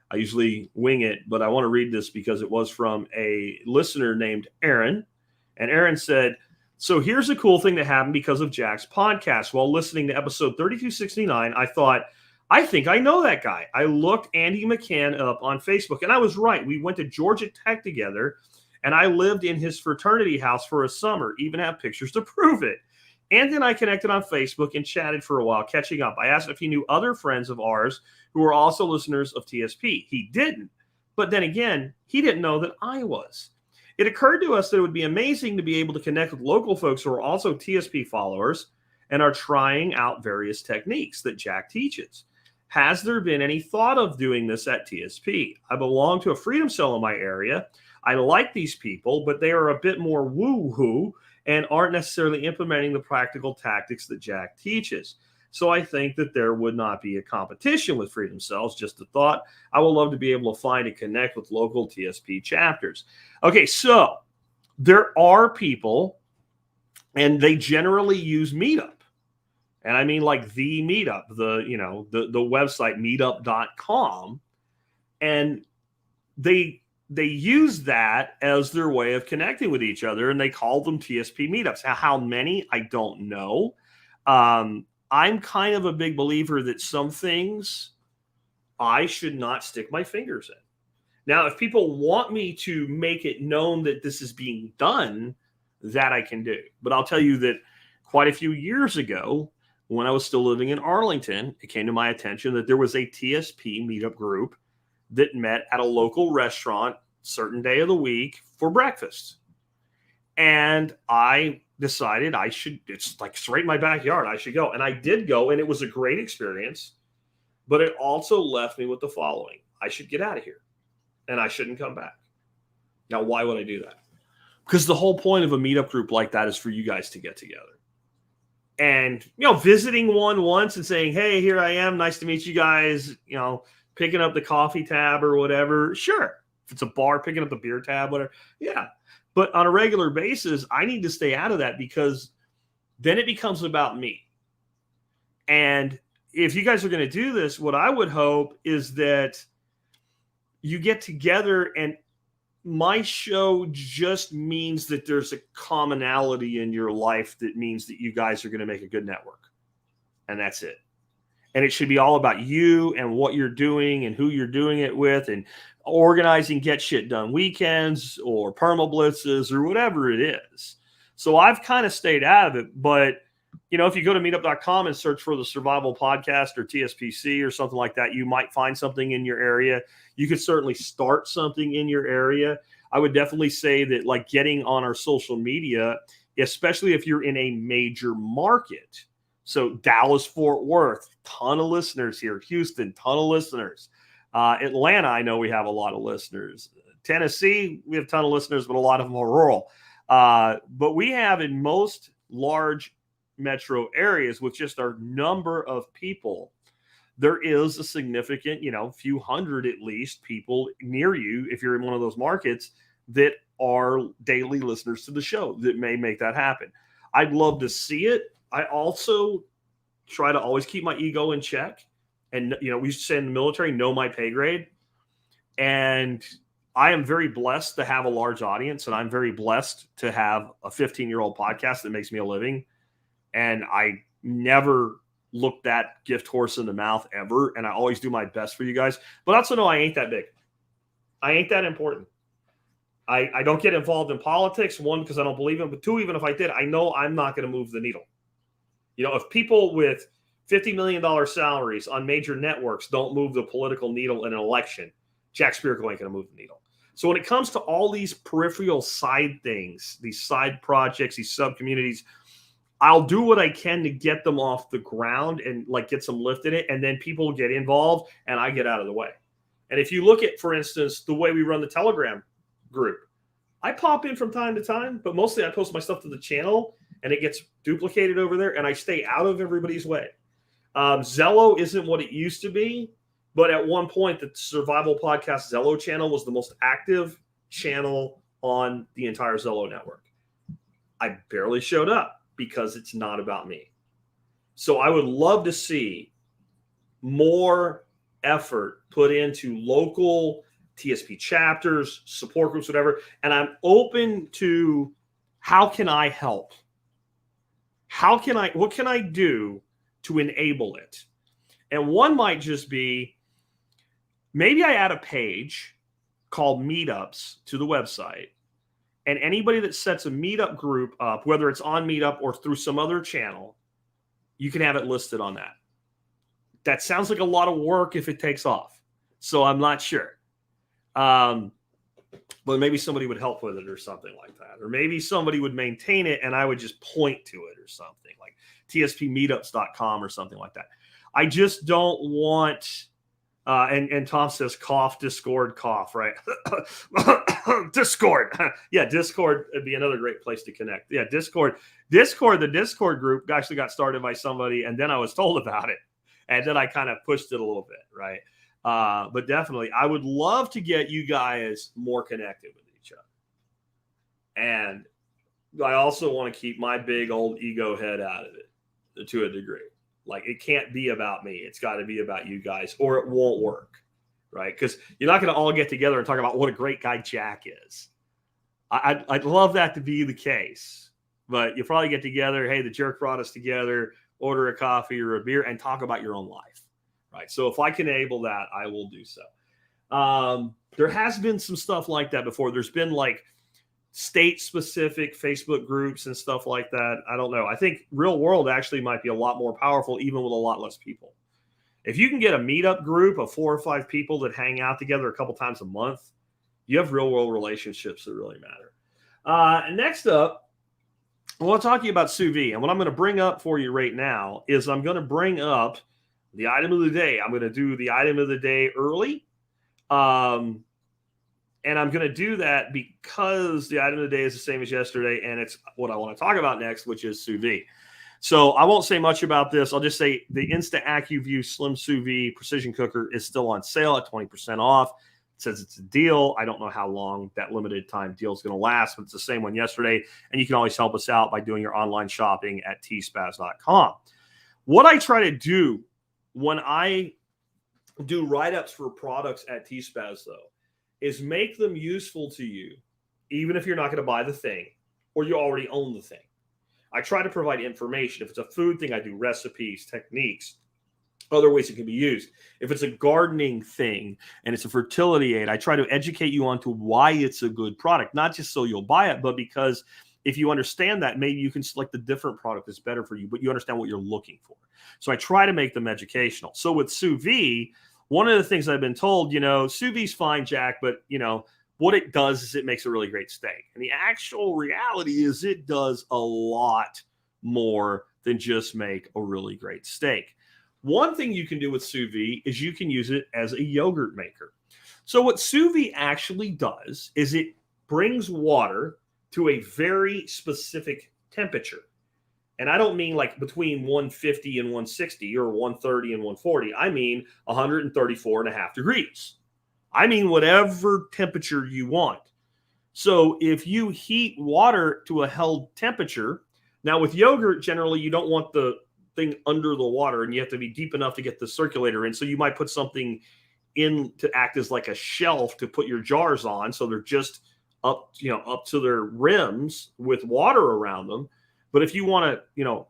I usually wing it, but I want to read this because it was from a listener named Aaron. And Aaron said, so here's a cool thing that happened because of Jack's podcast. While listening to episode 3269, I thought, I think I know that guy. I looked Andy McCann up on Facebook, and I was right. We went to Georgia Tech together, and I lived in his fraternity house for a summer, even have pictures to prove it. Andy and I connected on Facebook and chatted for a while, catching up. I asked if he knew other friends of ours who were also listeners of TSP. He didn't. But then again, he didn't know that I was. It occurred to us that it would be amazing to be able to connect with local folks who are also TSP followers and are trying out various techniques that Jack teaches. Has there been any thought of doing this at TSP? I belong to a freedom cell in my area. I like these people, but they are a bit more woo-hoo and aren't necessarily implementing the practical tactics that Jack teaches. So I think that there would not be a competition with freedom cells. Just a thought. I would love to be able to find and connect with local TSP chapters. Okay, so there are people, and they generally use Meetup. And I mean like the Meetup, the website meetup.com. And they use that as their way of connecting with each other, and they call them TSP meetups. How many? I don't know. I'm kind of a big believer that some things I should not stick my fingers in. Now, if people want me to make it known that this is being done, that I can do. But I'll tell you that quite a few years ago, when I was still living in Arlington, it came to my attention that there was a TSP meetup group that met at a local restaurant certain day of the week for breakfast. And I decided it's like straight in my backyard, I should go. And I did go, and it was a great experience. But it also left me with the following. I should get out of here, and I shouldn't come back. Now, why would I do that? Because the whole point of a meetup group like that is for you guys to get together. And, visiting one once and saying, hey, here I am. Nice to meet you guys. Picking up the coffee tab or whatever. Sure. If it's a bar, picking up the beer tab, whatever. Yeah. But on a regular basis, I need to stay out of that because then it becomes about me. And if you guys are going to do this, what I would hope is that you get together, and my show just means that there's a commonality in your life that means that you guys are going to make a good network. And that's it. And it should be all about you and what you're doing and who you're doing it with, and organizing get shit done weekends or perma blitzes or whatever it is. So I've kind of stayed out of it. But, if you go to meetup.com and search for the Survival Podcast or TSPC or something like that, you might find something in your area. You could certainly start something in your area. I would definitely say that, like, getting on our social media, especially if you're in a major market. So Dallas, Fort Worth, ton of listeners here. Houston, ton of listeners. Atlanta, I know we have a lot of listeners. Tennessee, we have a ton of listeners, but a lot of them are rural. But we have in most large metro areas, with just our number of people, there is a significant, few hundred at least people near you, if you're in one of those markets, that are daily listeners to the show that may make that happen. I'd love to see it. I also try to always keep my ego in check. And, we used to say in the military, know my pay grade. And I am very blessed to have a large audience, and I'm very blessed to have a 15-year-old podcast that makes me a living. And I never look that gift horse in the mouth ever. And I always do my best for you guys. But also know I ain't that big. I ain't that important. I don't get involved in politics, one, because I don't believe in it, but two, even if I did, I know I'm not going to move the needle. If people with $50 million salaries on major networks don't move the political needle in an election, Jack Spirko ain't going to move the needle. So when it comes to all these peripheral side things, these side projects, these sub-communities, I'll do what I can to get them off the ground and get some lift in it. And then people get involved and I get out of the way. And if you look at, for instance, the way we run the Telegram group, I pop in from time to time, but mostly I post my stuff to the channel and it gets duplicated over there and I stay out of everybody's way. Zello isn't what it used to be, but at one point the Survival Podcast Zello channel was the most active channel on the entire Zello network. I barely showed up because it's not about me. So I would love to see more effort put into local TSP chapters, support groups, whatever. And I'm open to how can I help? What can I do to enable it? And one might just be, maybe I add a page called Meetups to the website. And anybody that sets a meetup group up, whether it's on Meetup or through some other channel, you can have it listed on that. That sounds like a lot of work if it takes off. So I'm not sure. But maybe somebody would help with it or something like that. Or maybe somebody would maintain it and I would just point to it or something like tspmeetups.com or something like that. I just don't want, and Tom says, cough, Discord, cough, right? Discord. Yeah, Discord would be another great place to connect. Yeah, Discord, the Discord group actually got started by somebody and then I was told about it. And then I kind of pushed it a little bit, right? But definitely, I would love to get you guys more connected with each other. And I also want to keep my big old ego head out of it to a degree. It can't be about me. It's got to be about you guys or it won't work, right? Because you're not going to all get together and talk about what a great guy Jack is. I'd love that to be the case. But you'll probably get together, hey, the jerk brought us together, order a coffee or a beer, and talk about your own life. Right. So if I can enable that, I will do so. There has been some stuff like that before. There's been state-specific Facebook groups and stuff like that. I don't know. I think real world actually might be a lot more powerful, even with a lot less people. If you can get a meetup group of 4 or 5 people that hang out together a couple times a month, you have real world relationships that really matter. And next up, I want to talk to you about sous vide. And what I'm going to bring up for you right now is I'm going to bring up the item of the day. I'm going to do the item of the day early. And I'm going to do that because the item of the day is the same as yesterday. And it's what I want to talk about next, which is sous vide. So I won't say much about this. I'll just say the Insta AccuView Slim Sous Vide Precision Cooker is still on sale at 20% off. It says it's a deal. I don't know how long that limited time deal is going to last, but it's the same one yesterday. And you can always help us out by doing your online shopping at tspaz.com. What I try to do when I do write-ups for products at TSPAZ, though, is make them useful to you, even if you're not going to buy the thing or you already own the thing. I try to provide information. If it's a food thing, I do recipes, techniques, other ways it can be used. If it's a gardening thing and it's a fertility aid, I try to educate you onto why it's a good product, not just so you'll buy it, but because if you understand that, maybe you can select a different product that's better for you, but you understand what you're looking for. So I try to make them educational. So with sous vide, one of the things I've been told, sous vide's fine, Jack, but, what it does is it makes a really great steak. And the actual reality is it does a lot more than just make a really great steak. One thing you can do with sous vide is you can use it as a yogurt maker. So what sous vide actually does is it brings water to a very specific temperature. And I don't mean between 150 and 160 or 130 and 140. I mean 134.5 degrees. I mean whatever temperature you want. So if you heat water to a held temperature, now with yogurt, generally you don't want the thing under the water and you have to be deep enough to get the circulator in. So you might put something in to act as like a shelf to put your jars on. So they're just up to their rims with water around them. But if you want to,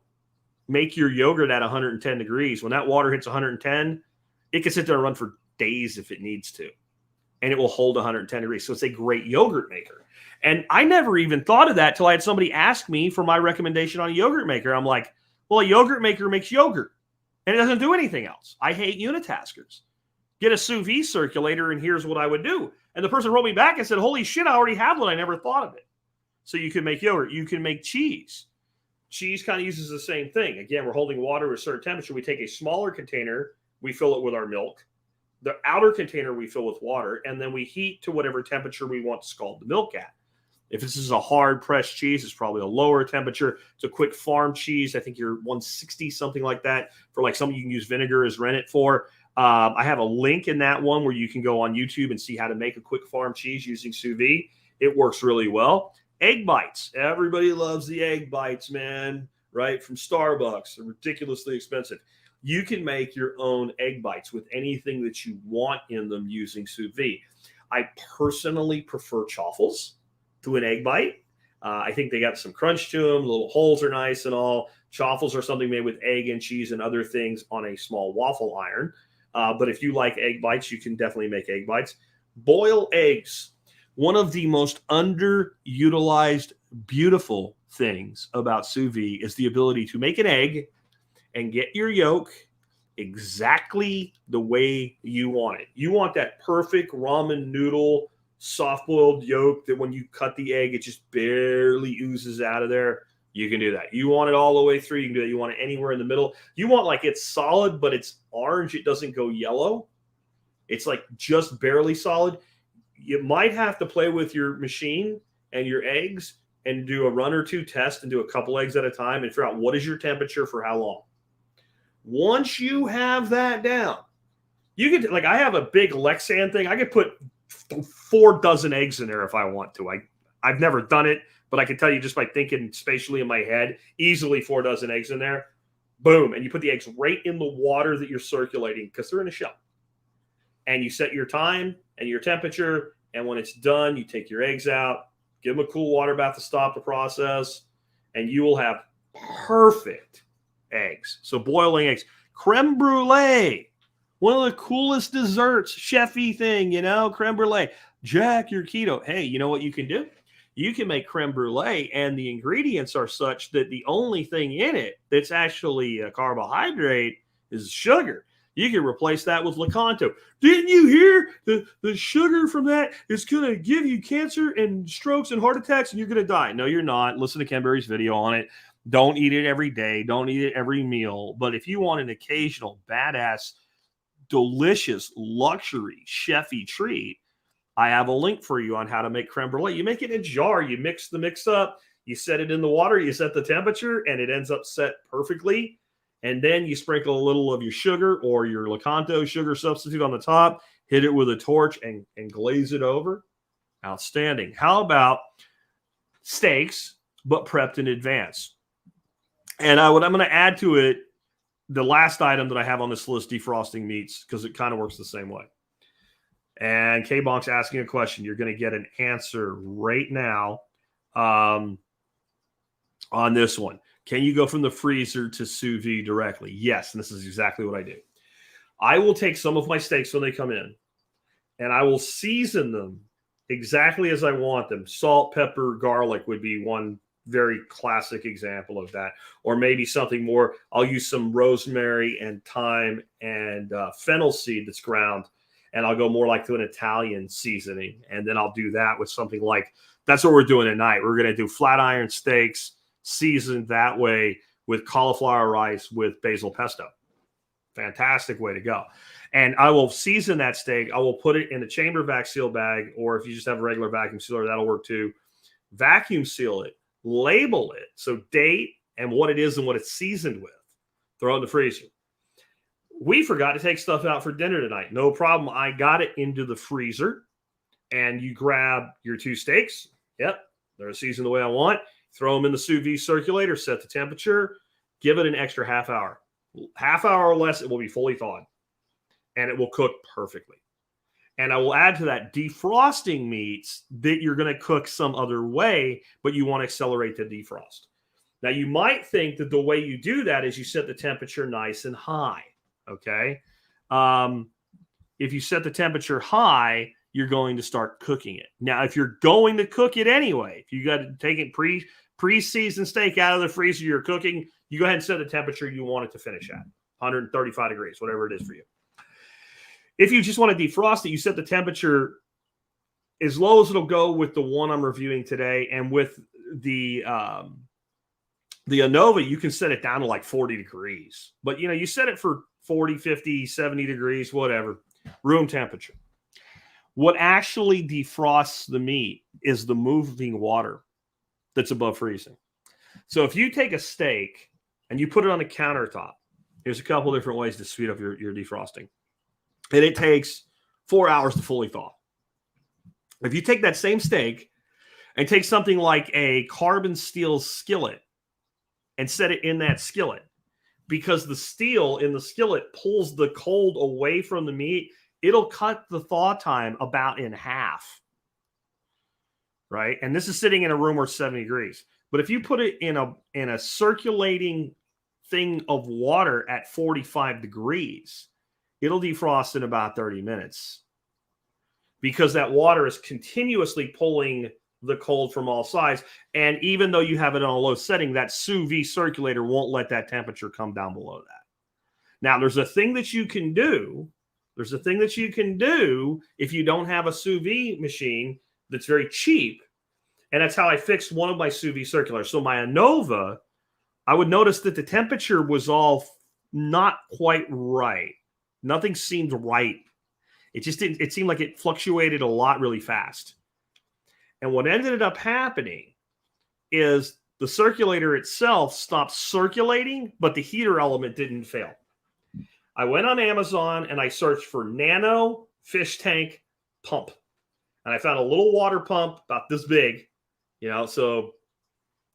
make your yogurt at 110 degrees, when that water hits 110, it can sit there and run for days if it needs to. And it will hold 110 degrees. So it's a great yogurt maker. And I never even thought of that till I had somebody ask me for my recommendation on a yogurt maker. I'm like, well, a yogurt maker makes yogurt and it doesn't do anything else. I hate unitaskers. Get a sous vide circulator and here's what I would do. And the person wrote me back and said, holy shit, I already have one. I never thought of it. So you can make yogurt. You can make cheese. Cheese kind of uses the same thing. Again, we're holding water at a certain temperature. We take a smaller container. We fill it with our milk. The outer container we fill with water, and then we heat to whatever temperature we want to scald the milk at. If this is a hard pressed cheese, it's probably a lower temperature. It's a quick farm cheese. I think you're 160, something like that. For like something you can use vinegar as rennet for. I have a link in that one where you can go on YouTube and see how to make a quick farm cheese using sous vide. It works really well. Egg bites. Everybody loves the egg bites, man, right? From Starbucks. They're ridiculously expensive. You can make your own egg bites with anything that you want in them using sous vide. I personally prefer chaffles to an egg bite. I think they got some crunch to them. The little holes are nice and all. Chaffles are something made with egg and cheese and other things on a small waffle iron. But if you like egg bites, you can definitely make egg bites. Boil eggs. One of the most underutilized, beautiful things about sous vide is the ability to make an egg and get your yolk exactly the way you want it. You want that perfect ramen noodle, soft-boiled yolk that when you cut the egg, it just barely oozes out of there. You can do that. You want it all the way through. You can do that. You want it anywhere in the middle. You want like it's solid, but it's orange. It doesn't go yellow. It's like just barely solid. You might have to play with your machine and your eggs and do a run or two test and do a couple eggs at a time and figure out what is your temperature for how long. Once you have that down, you could, like I have a big Lexan thing. I could put 4 dozen eggs in there if I want to. I've never done it, but I can tell you just by thinking spatially in my head, easily 4 dozen eggs in there. Boom. And you put the eggs right in the water that you're circulating because they're in a shell. And you set your time and your temperature. And when it's done, you take your eggs out, give them a cool water bath to stop the process, and you will have perfect eggs. So boiling eggs. Creme brulee. One of the coolest desserts. Chefy thing, creme brulee. Jack, your keto. Hey, you know what you can do? You can make creme brulee, and the ingredients are such that the only thing in it that's actually a carbohydrate is sugar. You can replace that with Lakanto. Didn't you hear the sugar from that is going to give you cancer and strokes and heart attacks and you're going to die? No, you're not. Listen to Ken Berry's video on it. Don't eat it every day. Don't eat it every meal. But if you want an occasional badass, delicious, luxury, chefy treat, I have a link for you on how to make creme brulee. You make it in a jar. You mix the mix up. You set it in the water. You set the temperature, and it ends up set perfectly. And then you sprinkle a little of your sugar or your Lakanto sugar substitute on the top, hit it with a torch, and glaze it over. Outstanding. How about steaks, but prepped in advance? And what I'm going to add to it, the last item that I have on this list, defrosting meats, because it kind of works the same way. And K-Bonk's asking a question. You're going to get an answer right now on this one. Can you go from the freezer to sous vide directly? Yes, and this is exactly what I do. I will take some of my steaks when they come in, and I will season them exactly as I want them. Salt, pepper, garlic would be one very classic example of that. Or maybe something more. I'll use some rosemary and thyme and fennel seed that's ground, and I'll go more like to an Italian seasoning. And then I'll do that with something like, that's what we're doing tonight. We're going to do flat iron steaks, seasoned that way with cauliflower rice with basil pesto. Fantastic way to go. And I will season that steak. I will put it in a chamber vac seal bag, or if you just have a regular vacuum sealer, that'll work too. Vacuum seal it, label it. So date and what it is and what it's seasoned with. Throw it in the freezer. We forgot to take stuff out for dinner tonight. No problem. I got it into the freezer, and you grab your 2 steaks, Yep, they're seasoned the way I want. Throw them in the sous vide circulator, set the temperature, give it an extra half hour. Half hour or less, it will be fully thawed, and it will cook perfectly. And I will add to that defrosting meats that you're going to cook some other way, but you want to accelerate the defrost. Now, you might think that the way you do that is you set the temperature nice and high, okay? If you set the temperature high, you're going to start cooking it. Now, if you're going to cook it anyway, if you got to take it pre-seasoned steak out of the freezer you're cooking, you go ahead and set the temperature you want it to finish at, 135 degrees, whatever it is for you. If you just want to defrost it, you set the temperature as low as it'll go with the one I'm reviewing today. And with the Anova, you can set it down to like 40 degrees. But, you know, you set it for 40, 50, 70 degrees, whatever, room temperature. What actually defrosts the meat is the moving water that's above freezing. So if you take a steak and you put it on the countertop, there's a couple different ways to speed up your defrosting. And it takes 4 hours to fully thaw. If you take that same steak and take something like a carbon steel skillet and set it in that skillet, because the steel in the skillet pulls the cold away from the meat, it'll cut the thaw time about in half. Right? And this is sitting in a room where it's 70 degrees. But if you put it in a circulating thing of water at 45 degrees, it'll defrost in about 30 minutes because that water is continuously pulling the cold from all sides. And even though you have it on a low setting, that sous vide circulator won't let that temperature come down below that. Now, there's a thing that you can do. There's a thing that you can do if you don't have a sous vide machine that's very cheap. And that's how I fixed one of my sous vide circulators. So my Anova, I would notice that the temperature was all not quite right. Nothing seemed right. It just didn't. It seemed like it fluctuated a lot really fast. And what ended up happening is the circulator itself stopped circulating, but the heater element didn't fail. I went on Amazon and I searched for nano fish tank pump. And I found a little water pump about this big, you know, so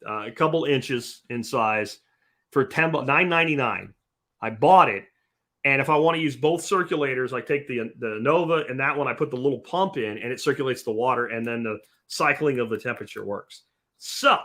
a couple inches in size for $9.99. I bought it. And if I want to use both circulators, I take the Nova and that one, I put the little pump in and it circulates the water and then the cycling of the temperature works. So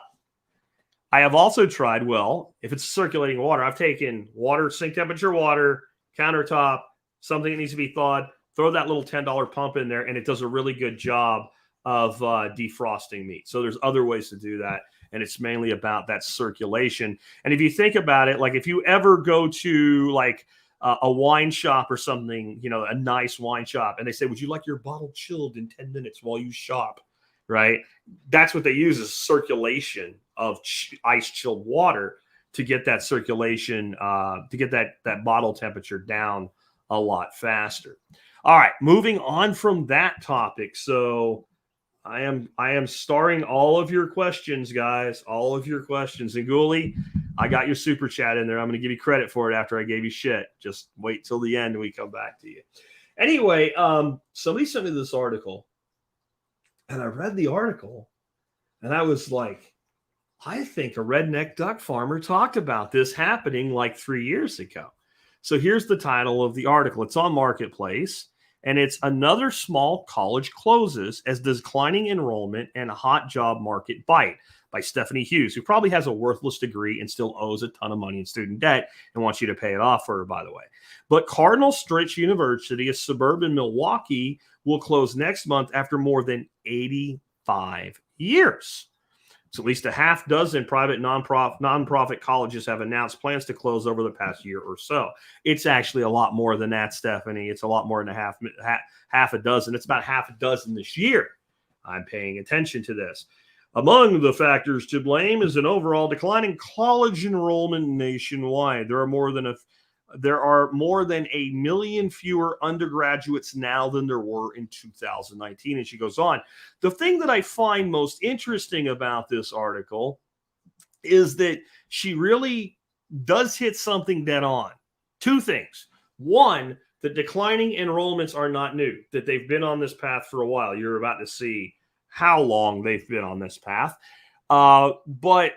I have also tried, well, if it's circulating water, I've taken water, sink temperature water, countertop, something that needs to be thawed, throw that little $10 pump in there and it does a really good job of defrosting meat. So there's other ways to do that. And it's mainly about that circulation. And if you think about it, like if you ever go to like a wine shop or something, you know, a nice wine shop, and they say, would you like your bottle chilled in 10 minutes while you shop? Right? That's what they use is circulation of ice chilled water to get that circulation, to get that bottle temperature down a lot faster. All right, moving on from that topic. So I am starring all of your questions, guys, all of your questions. And Ghoulie, I got your super chat in there. I'm going to give you credit for it after I gave you shit. Just wait till the end and we come back to you. Anyway, somebody sent me this article, and I read the article, and I was like, I think a redneck duck farmer talked about this happening like 3 years ago. So here's the title of the article. It's on Marketplace, and it's Another Small College Closes as Declining Enrollment and a Hot Job Market Bite by Stephanie Hughes, who probably has a worthless degree and still owes a ton of money in student debt and wants you to pay it off for her, by the way. But Cardinal Stritch University, a suburb in Milwaukee, will close next month after more than 85 years. So at least a half dozen private nonprofit colleges have announced plans to close over the past year or so. It's actually a lot more than that, Stephanie. It's a lot more than half a dozen. It's about half a dozen this year. I'm paying attention to this. Among the factors to blame is an overall declining college enrollment nationwide. There are more than a million fewer undergraduates now than there were in 2019. And she goes on. The thing that I find most interesting about this article is that she really does hit something dead on. Two things. One, the declining enrollments are not new, that they've been on this path for a while. You're about to see how long they've been on this path. But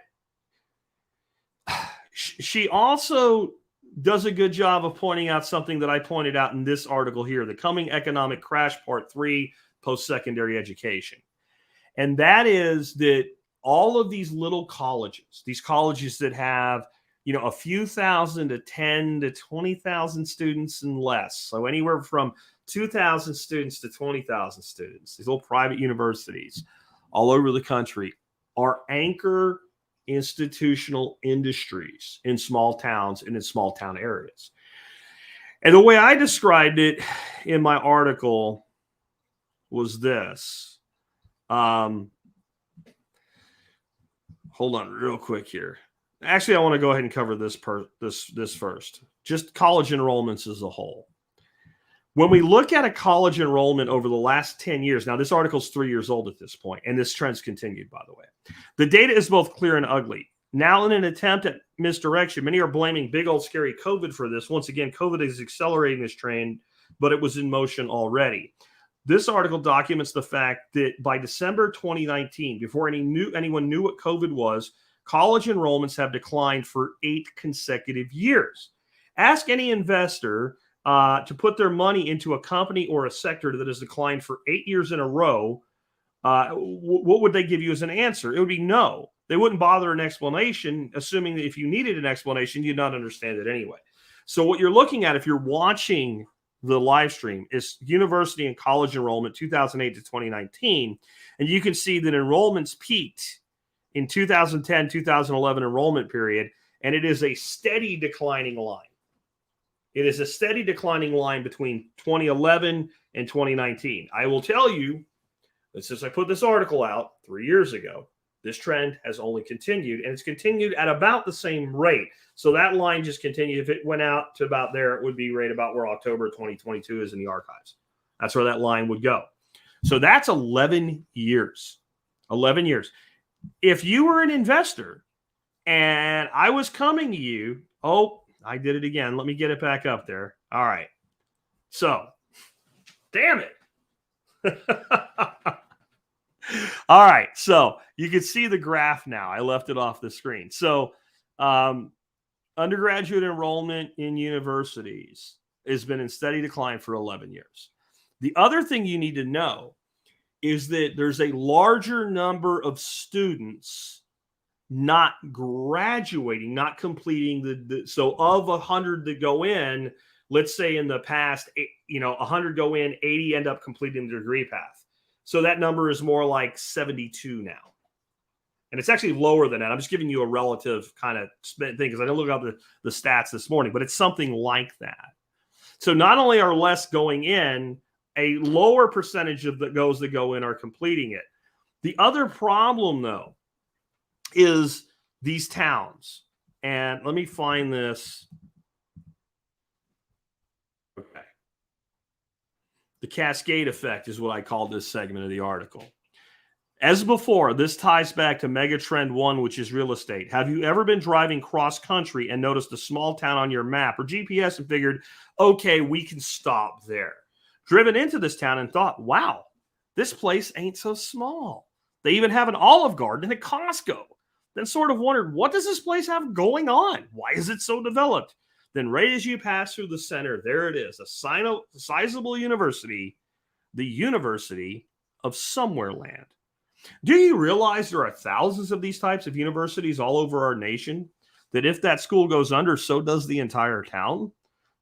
she also does a good job of pointing out something that I pointed out in this article here, the coming economic crash, part 3, post-secondary education. And that is that all of these little colleges, these colleges that have, a few thousand to 10 to 20,000 students and less. So anywhere from 2,000 students to 20,000 students, these little private universities all over the country are anchor institutional industries in small towns and in small town areas. And the way I described it in my article was this. Hold on real quick here. Actually, I want to go ahead and cover this first. Just college enrollments as a whole. When we look at a college enrollment over the last 10 years, now this article is 3 years old at this point, and this trend's continued, by the way. The data is both clear and ugly. Now, in an attempt at misdirection, many are blaming big old scary COVID for this. Once again, COVID is accelerating this trend, but it was in motion already. This article documents the fact that by December 2019, before anyone knew what COVID was, college enrollments have declined for 8 consecutive years. Ask any investor to put their money into a company or a sector that has declined for 8 years in a row. What would they give you as an answer? It would be no. They wouldn't bother an explanation, assuming that if you needed an explanation, you'd not understand it anyway. So what you're looking at, if you're watching the live stream, is university and college enrollment 2008 to 2019. And you can see that enrollments peaked in 2010, 2011 enrollment period, and it is a steady declining line. It is a steady declining line between 2011 and 2019. I will tell you that since I put this article out 3 years ago, this trend has only continued, and it's continued at about the same rate. So that line just continued. If it went out to about there, it would be right about where October 2022 is in the archives. That's where that line would go. So that's 11 years. 11 years. If you were an investor and I was coming to you, I did it again. Let me get it back up there. All right. So, damn it. All right. So you can see the graph now. I left it off the screen. So undergraduate enrollment in universities has been in steady decline for 11 years. The other thing you need to know is that there's a larger number of students not graduating, not completing so of 100 that go in, let's say in the past, 100 go in, 80 end up completing the degree path. So that number is more like 72 now. And it's actually lower than that. I'm just giving you a relative kind of thing because I didn't look up the stats this morning, but it's something like that. So not only are less going in, a lower percentage of those that go in are completing it. The other problem, though, is these towns. And let me find this. Okay. The cascade effect is what I call this segment of the article. As before, this ties back to Megatrend 1, which is real estate. Have you ever been driving cross country and noticed a small town on your map or GPS and figured, okay, we can stop there? Driven into this town and thought, wow, this place ain't so small. They even have an Olive Garden and a Costco. Then sort of wondered, what does this place have going on? Why is it so developed? Then right as you pass through the center, there it is, a sizable university, the University of Somewhere Land. Do you realize there are thousands of these types of universities all over our nation? That if that school goes under, so does the entire town?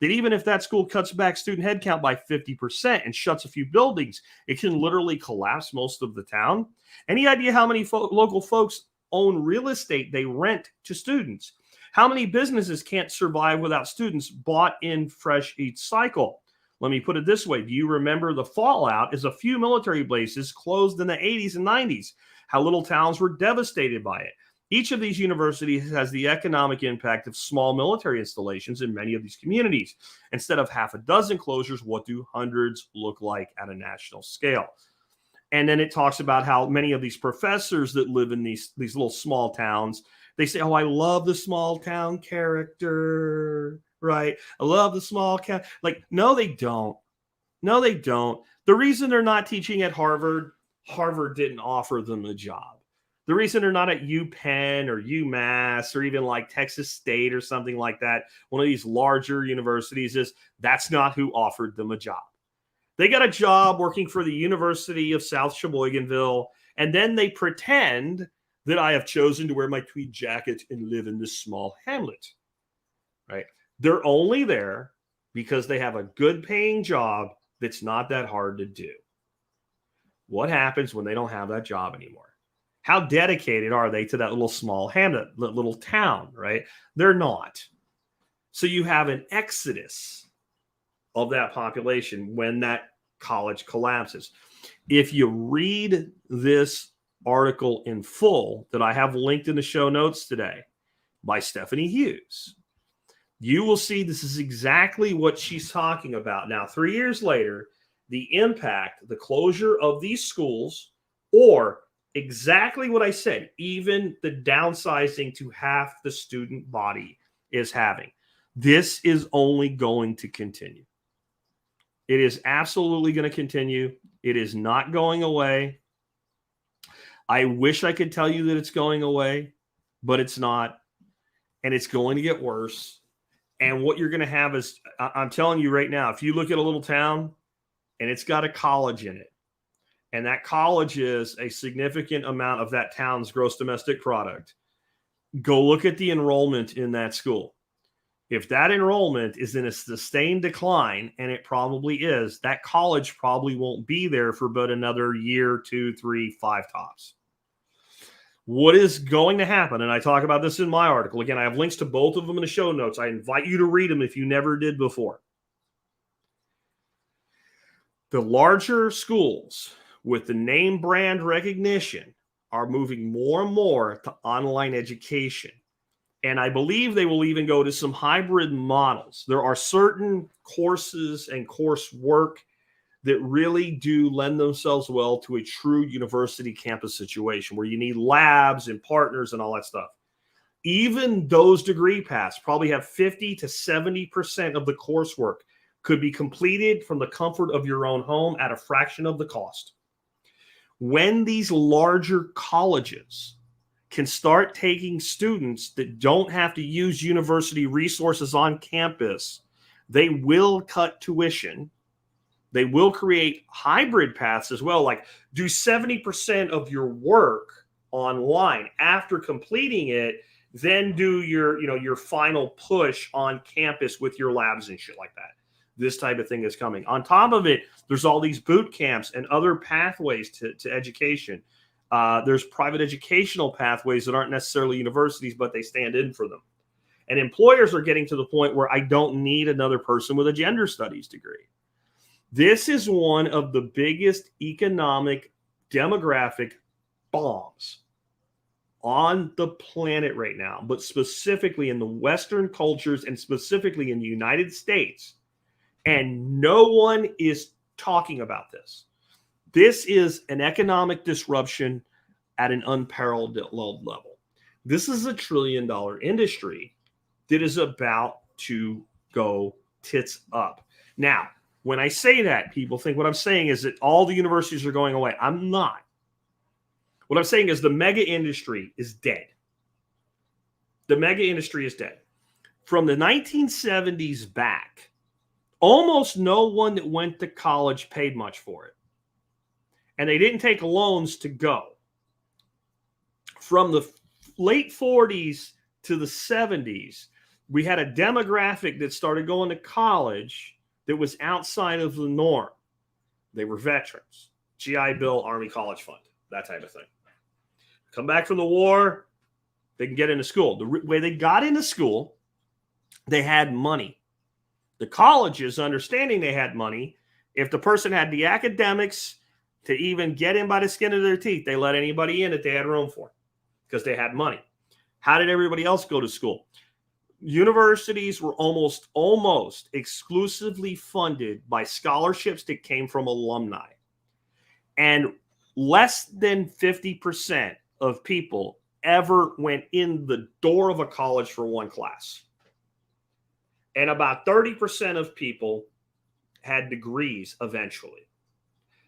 That even if that school cuts back student headcount by 50% and shuts a few buildings, it can literally collapse most of the town? Any idea how many local folks own real estate they rent to students? How many businesses can't survive without students bought in fresh each cycle? Let me put it this way. Do you remember the fallout as a few military bases closed in the 80s and 90s? How little towns were devastated by it? Each of these universities has the economic impact of small military installations in many of these communities. Instead of half a dozen closures, what do hundreds look like at a national scale? And then it talks about how many of these professors that live in these little small towns, they say, oh, I love the small town character, right? I love the small town. Like, no, they don't. No, they don't. The reason they're not teaching at Harvard, Harvard didn't offer them a job. The reason they're not at UPenn or UMass or even like Texas State or something like that, one of these larger universities, is that's not who offered them a job. They got a job working for the University of South Sheboyganville, and then they pretend that I have chosen to wear my tweed jacket and live in this small hamlet, right? They're only there because they have a good paying job that's not that hard to do. What happens when they don't have that job anymore? How dedicated are they to that little small hamlet, little town, right? They're not. So you have an exodus of that population when that college collapses. If you read this article in full that I have linked in the show notes today by Stephanie Hughes, you will see this is exactly what she's talking about. Now, 3 years later, the impact, the closure of these schools, or exactly what I said, even the downsizing to half the student body is having. This is only going to continue. It is absolutely going to continue. It is not going away. I wish I could tell you that it's going away, but it's not. And it's going to get worse. And what you're going to have is, I'm telling you right now, if you look at a little town and it's got a college in it, and that college is a significant amount of that town's gross domestic product, go look at the enrollment in that school. If that enrollment is in a sustained decline, and it probably is, that college probably won't be there for but another year, 2, 3, 5 tops. What is going to happen, and I talk about this in my article. Again, I have links to both of them in the show notes. I invite you to read them if you never did before. The larger schools with the name brand recognition are moving more and more to online education. And I believe they will even go to some hybrid models. There are certain courses and coursework that really do lend themselves well to a true university campus situation where you need labs and partners and all that stuff. Even those degree paths probably have 50 to 70% of the coursework could be completed from the comfort of your own home at a fraction of the cost. When these larger colleges can start taking students that don't have to use university resources on campus, they will cut tuition. They will create hybrid paths as well, like do 70% of your work online. After completing it, then do your final push on campus with your labs and shit like that. This type of thing is coming. On top of it, there's all these boot camps and other pathways to education. There's private educational pathways that aren't necessarily universities, but they stand in for them. And employers are getting to the point where I don't need another person with a gender studies degree. This is one of the biggest economic demographic bombs on the planet right now, but specifically in the Western cultures and specifically in the United States. And no one is talking about this. This is an economic disruption at an unparalleled level. This is $1 trillion industry that is about to go tits up. Now, when I say that, people think what I'm saying is that all the universities are going away. I'm not. What I'm saying is the mega industry is dead. The mega industry is dead. From the 1970s back, almost no one that went to college paid much for it. And they didn't take loans to go. From the late 40s to the 70s, we had a demographic that started going to college that was outside of the norm. They were veterans, GI Bill, Army College Fund, that type of thing. Come back from the war, they can get into school. The way they got into school, they had money. The colleges, understanding they had money, if the person had the academics to even get in by the skin of their teeth, they let anybody in that they had room for because they had money. How did everybody else go to school? Universities were almost exclusively funded by scholarships that came from alumni. And less than 50% of people ever went in the door of a college for one class. And about 30% of people had degrees eventually.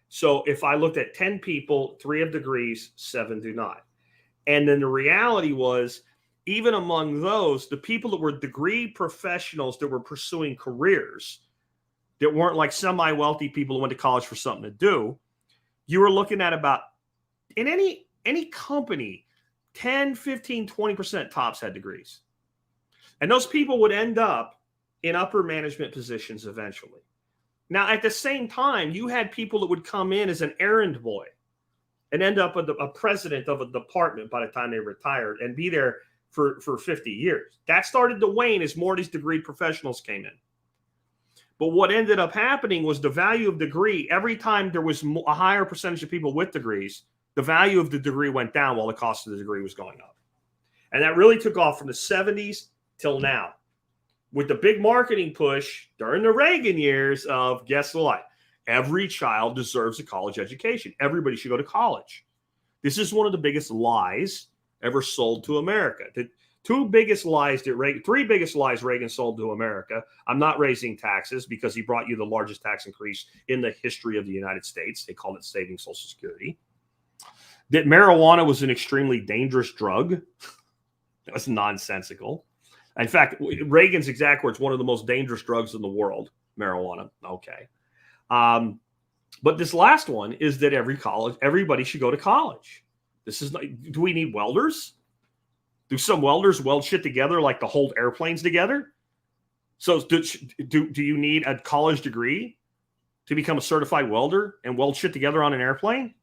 So if I looked at 10 people, 3 have degrees, 7 do not. And then the reality was, even among those, the people that were degree professionals that were pursuing careers that weren't like semi-wealthy people who went to college for something to do, you were looking at about, in any company, 10, 15, 20% tops had degrees. And those people would end up in upper management positions eventually. Now, at the same time, you had people that would come in as an errand boy and end up a president of a department by the time they retired and be there for 50 years. That started to wane as more of these degree professionals came in. But what ended up happening was the value of degree, every time there was a higher percentage of people with degrees, the value of the degree went down while the cost of the degree was going up. And that really took off from the 70s till now, with the big marketing push during the Reagan years of, guess what? Every child deserves a college education. Everybody should go to college. This is one of the biggest lies ever sold to America. The three biggest lies Reagan sold to America. I'm not raising taxes because he brought you the largest tax increase in the history of the United States. They called it saving Social Security. That marijuana was an extremely dangerous drug. That was nonsensical. In fact, Reagan's exact words, one of the most dangerous drugs in the world, marijuana. Okay. But this last one is that everybody should go to college. This is not, do we need welders? Do some welders weld shit together like to hold airplanes together? So do you need a college degree to become a certified welder and weld shit together on an airplane?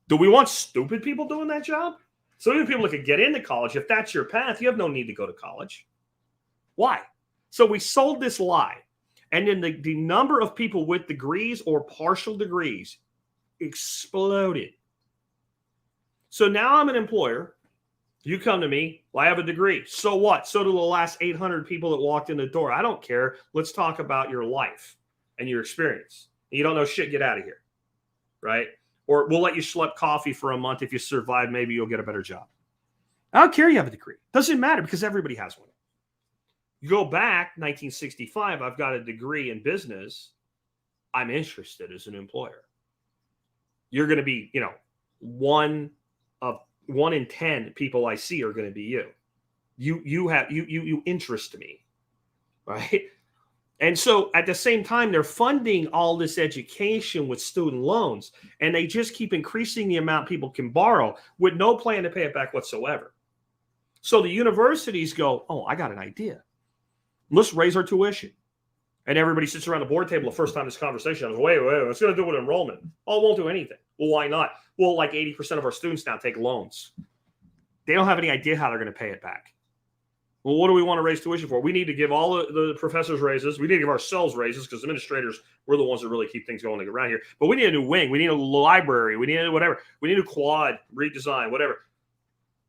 Do we want stupid people doing that job? So even people that could get into college, if that's your path, you have no need to go to college. Why? So we sold this lie. And then the number of people with degrees or partial degrees exploded. So now I'm an employer. You come to me, well, I have a degree. So what? So do the last 800 people that walked in the door. I don't care. Let's talk about your life and your experience. You don't know shit, get out of here. Right? Or we'll let you schlep coffee for a month. If you survive, maybe you'll get a better job. I don't care you have a degree. Doesn't matter because everybody has one. You go back, 1965, I've got a degree in business. I'm interested as an employer. You're going to be, one in 10 people I see are going to be you. You interest me, right? And so at the same time, they're funding all this education with student loans, and they just keep increasing the amount people can borrow with no plan to pay it back whatsoever. So the universities go, oh, I got an idea. Let's raise our tuition. And everybody sits around the board table the first time this conversation. I was, wait, what's going to do with enrollment? Oh, it won't do anything. Well, why not? Well, like 80% of our students now take loans. They don't have any idea how they're going to pay it back. Well, what do we want to raise tuition for? We need to give all the professors raises. We need to give ourselves raises because administrators, we're the ones that really keep things going around here. But we need a new wing. We need a library. We need whatever. We need a quad, redesign, whatever.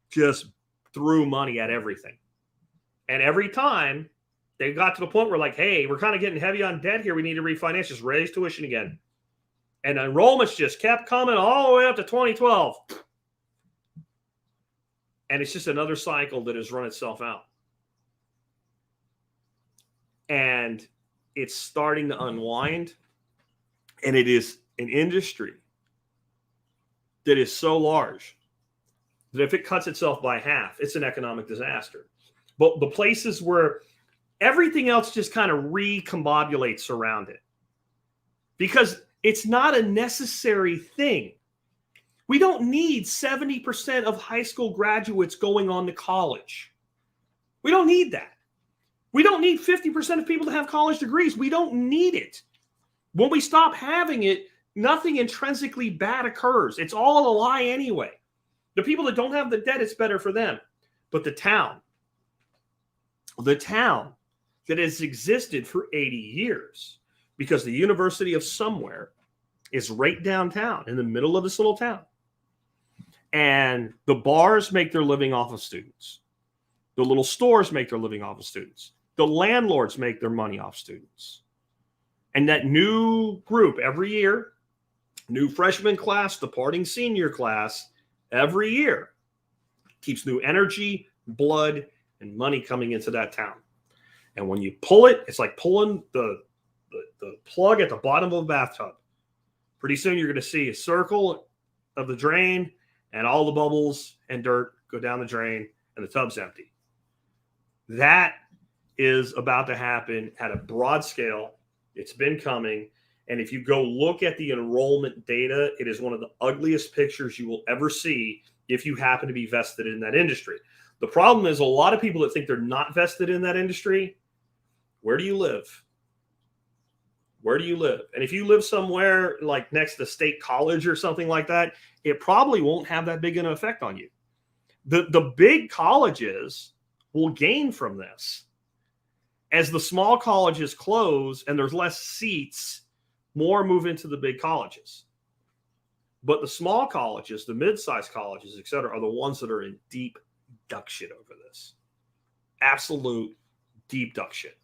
Just threw money at everything. And every time they got to the point where like, hey, we're kind of getting heavy on debt here. We need to refinance, just raise tuition again. And enrollments just kept coming all the way up to 2012. And it's just another cycle that has run itself out. And it's starting to unwind. And it is an industry that is so large that if it cuts itself by half, it's an economic disaster. But the places where everything else just kind of recombobulates around it because it's not a necessary thing. We don't need 70% of high school graduates going on to college. We don't need that. We don't need 50% of people to have college degrees. We don't need it. When we stop having it, nothing intrinsically bad occurs. It's all a lie anyway. The people that don't have the debt, it's better for them. But the town that has existed for 80 years because the University of somewhere is right downtown in the middle of this little town. And the bars make their living off of students. The little stores make their living off of students. The landlords make their money off students. And that new group every year, new freshman class, departing senior class, every year keeps new energy, blood, and money coming into that town. And when you pull it, it's like pulling the plug at the bottom of a bathtub. Pretty soon you're going to see a circle of the drain and all the bubbles and dirt go down the drain and the tub's empty. That is about to happen at a broad scale. It's been coming. And if you go look at the enrollment data, it is one of the ugliest pictures you will ever see if you happen to be vested in that industry. The problem is a lot of people that think they're not vested in that industry. Where do you live? Where do you live? And if you live somewhere like next to State College or something like that, it probably won't have that big an effect on you. The big colleges will gain from this. As the small colleges close and there's less seats, more move into the big colleges. But the small colleges, the mid-sized colleges, et cetera, are the ones that are in deep duck shit over this. Absolute deep duck shit.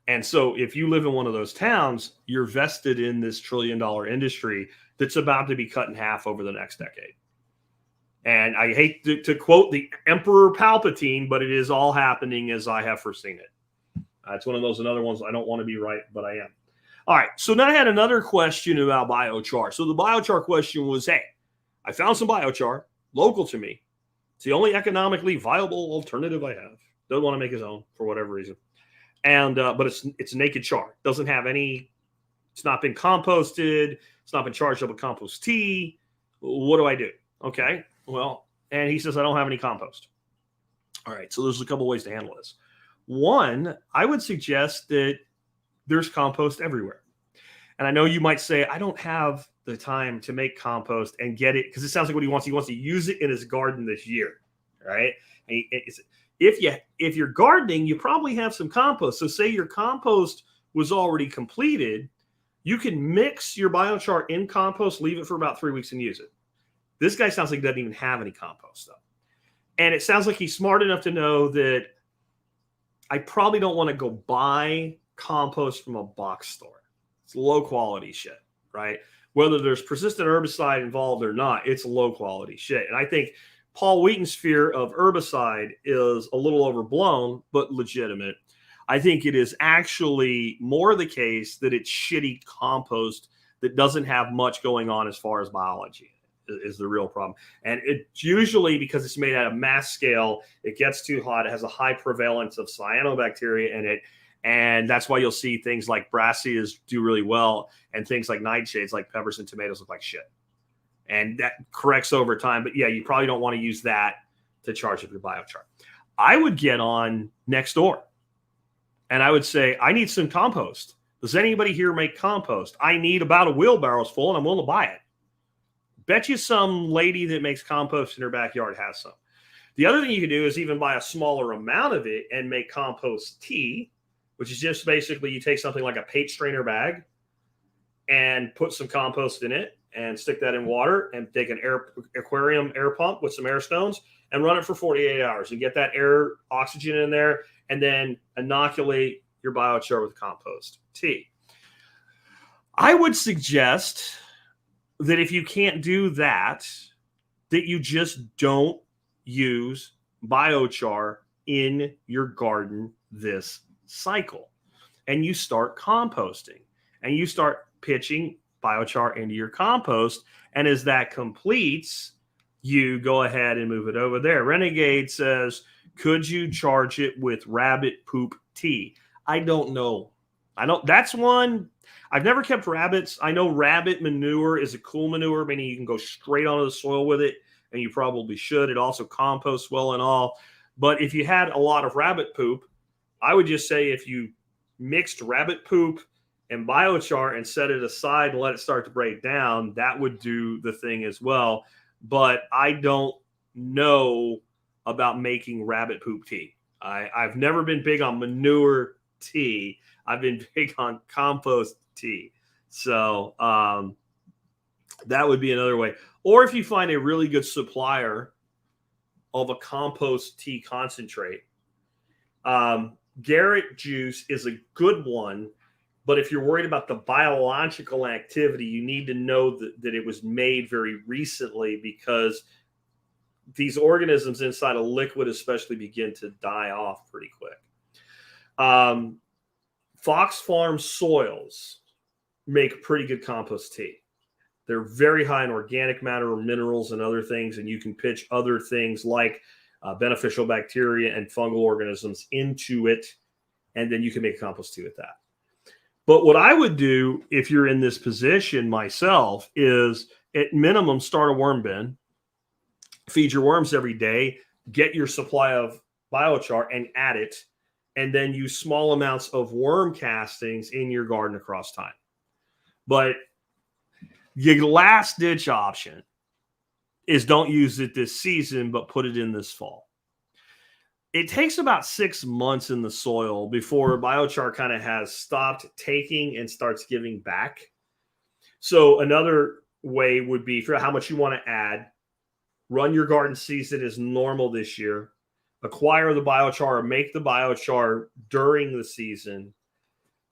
And so if you live in one of those towns, you're vested in this $1 trillion industry that's about to be cut in half over the next decade. And I hate to quote the Emperor Palpatine, but it is all happening as I have foreseen it. It's one of those another ones I don't want to be right, but I am. All right, so then I had another question about biochar. So the biochar question was, hey, I found some biochar local to me. It's the only economically viable alternative I have. Doesn't want to make his own for whatever reason. And but it's naked char. Doesn't have any, it's not been composted. It's not been charged up with compost tea. What do I do? Okay, well, and he says, I don't have any compost. All right, so there's a couple ways to handle this. One, I would suggest that there's compost everywhere. And I know you might say, I don't have the time to make compost and get it, because it sounds like what he wants. He wants to use it in his garden this year, right? And if you're gardening, you probably have some compost. So say your compost was already completed, you can mix your biochar in compost, leave it for about 3 weeks and use it. This guy sounds like he doesn't even have any compost though. And it sounds like he's smart enough to know that I probably don't want to go buy compost from a box store. It's low quality shit, right? Whether there's persistent herbicide involved or not, it's low quality shit. And I think Paul Wheaton's fear of herbicide is a little overblown, but legitimate. I think it is actually more the case that it's shitty compost that doesn't have much going on as far as biology is the real problem. And it's usually because it's made at a mass scale, it gets too hot, it has a high prevalence of cyanobacteria in it. And that's why you'll see things like brassicas do really well and things like nightshades like peppers and tomatoes look like shit. And that corrects over time. But yeah, you probably don't want to use that to charge up your biochar. I would get on Nextdoor and I would say, I need some compost. Does anybody here make compost? I need about a wheelbarrow's full and I'm willing to buy it. Bet you some lady that makes compost in her backyard has some. The other thing you can do is even buy a smaller amount of it and make compost tea, which is just basically you take something like a paint strainer bag and put some compost in it and stick that in water and take an aquarium air pump with some air stones and run it for 48 hours and get that air oxygen in there and then inoculate your biochar with compost tea. I would suggest that if you can't do that, that you just don't use biochar in your garden this cycle. And you start composting and you start pitching biochar into your compost. And as that completes, you go ahead and move it over there. Renegade says, could you charge it with rabbit poop tea? I don't know. That's one. I've never kept rabbits. I know rabbit manure is a cool manure, meaning you can go straight onto the soil with it, and you probably should. It also composts well and all. But if you had a lot of rabbit poop, I would just say if you mixed rabbit poop and biochar and set it aside and let it start to break down, that would do the thing as well. But I don't know about making rabbit poop tea. I've never been big on manure tea. I've been big on compost tea. So that would be another way. Or if you find a really good supplier of a compost tea concentrate, Garrett juice is a good one. But if you're worried about the biological activity, you need to know that it was made very recently, because these organisms inside a liquid especially begin to die off pretty quick. Fox Farm soils make pretty good compost tea. They're very high in organic matter or minerals and other things, and you can pitch other things like beneficial bacteria and fungal organisms into it, and then you can make compost tea with that. But what I would do if you're in this position myself is at minimum start a worm bin, feed your worms every day, get your supply of biochar and add it, and then use small amounts of worm castings in your garden across time. But your last ditch option is don't use it this season, but put it in this fall. It takes about 6 months in the soil before biochar kind of has stopped taking and starts giving back. So another way would be for how much you want to add, run your garden season as normal this year, acquire the biochar or make the biochar during the season,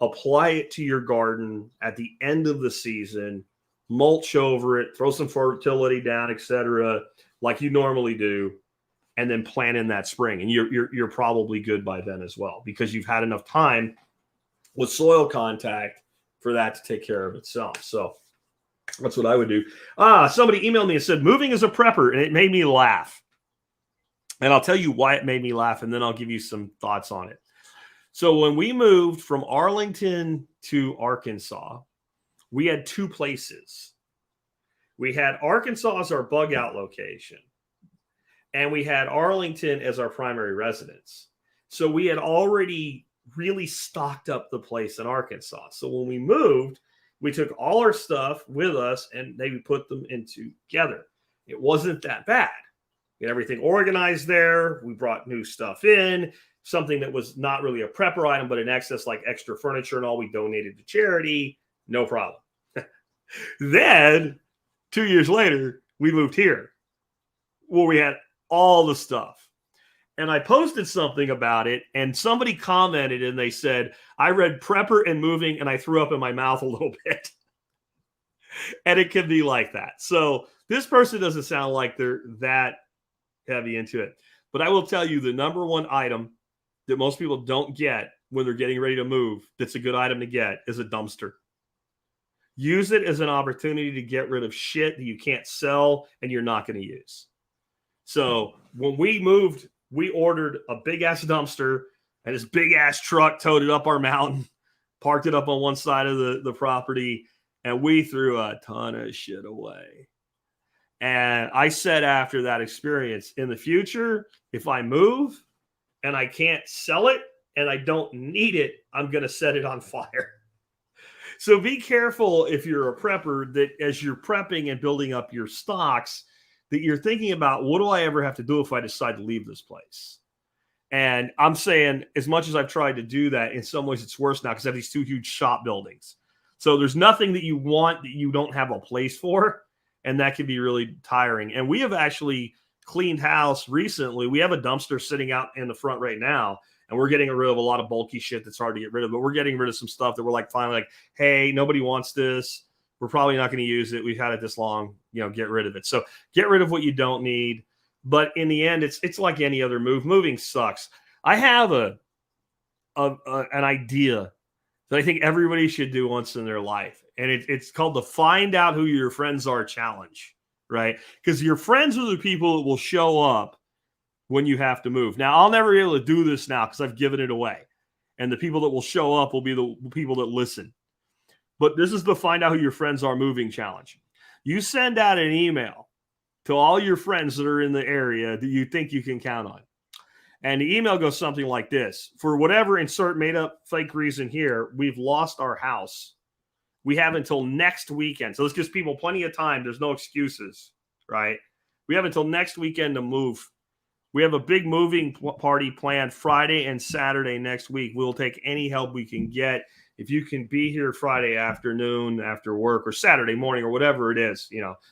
apply it to your garden at the end of the season, mulch over it, throw some fertility down, etc., like you normally do, and then plant in that spring. And you're probably good by then as well, because you've had enough time with soil contact for that to take care of itself. So that's what I would do. Somebody emailed me and said, moving as a prepper, and it made me laugh. And I'll tell you why it made me laugh, and then I'll give you some thoughts on it. So when we moved from Arlington to Arkansas, we had 2 places. We had Arkansas as our bug out location, and we had Arlington as our primary residence. So we had already really stocked up the place in Arkansas. So when we moved, we took all our stuff with us and maybe put them in together. It wasn't that bad. We had everything organized there. We brought new stuff in, something that was not really a prepper item, but in excess, like extra furniture and all, we donated to charity. No problem. Then 2 years later, we moved here where we had all the stuff. And I posted something about it, and somebody commented and they said, I read prepper and moving and I threw up in my mouth a little bit. And it can be like that. So this person doesn't sound like they're that heavy into it. But I will tell you the number one item that most people don't get when they're getting ready to move, that's a good item to get, is a dumpster. Use it as an opportunity to get rid of shit that you can't sell and you're not going to use. So when we moved, we ordered a big ass dumpster, and this big ass truck towed it up our mountain, parked it up on one side of the property, and we threw a ton of shit away. And I said after that experience, in the future, if I move and I can't sell it and I don't need it, I'm going to set it on fire. So be careful if you're a prepper that as you're prepping and building up your stocks, that you're thinking about, what do I ever have to do if I decide to leave this place? And I'm saying, as much as I've tried to do that, in some ways it's worse now because I have these 2 huge shop buildings. So there's nothing that you want that you don't have a place for. And that can be really tiring. And we have actually cleaned house recently. We have a dumpster sitting out in the front right now, and we're getting rid of a lot of bulky shit that's hard to get rid of. But we're getting rid of some stuff that we're like, finally, like, hey, nobody wants this. We're probably not going to use it. We've had it this long, get rid of it. So get rid of what you don't need. But in the end, it's like any other move. Moving sucks. I have an idea that I think everybody should do once in their life. And it's called the Find Out Who Your Friends Are challenge, right? Because your friends are the people that will show up when you have to move. Now, I'll never be able to do this now because I've given it away. And the people that will show up will be the people that listen. But this is the Find Out Who Your Friends Are moving challenge. You send out an email to all your friends that are in the area that you think you can count on. And the email goes something like this. For whatever insert made up fake reason here, we've lost our house. We have until next weekend. So this gives people plenty of time. There's no excuses, right? We have until next weekend to move. We have a big moving party planned Friday and Saturday next week. We'll take any help we can get. If you can be here Friday afternoon after work, or Saturday morning, or whatever it is,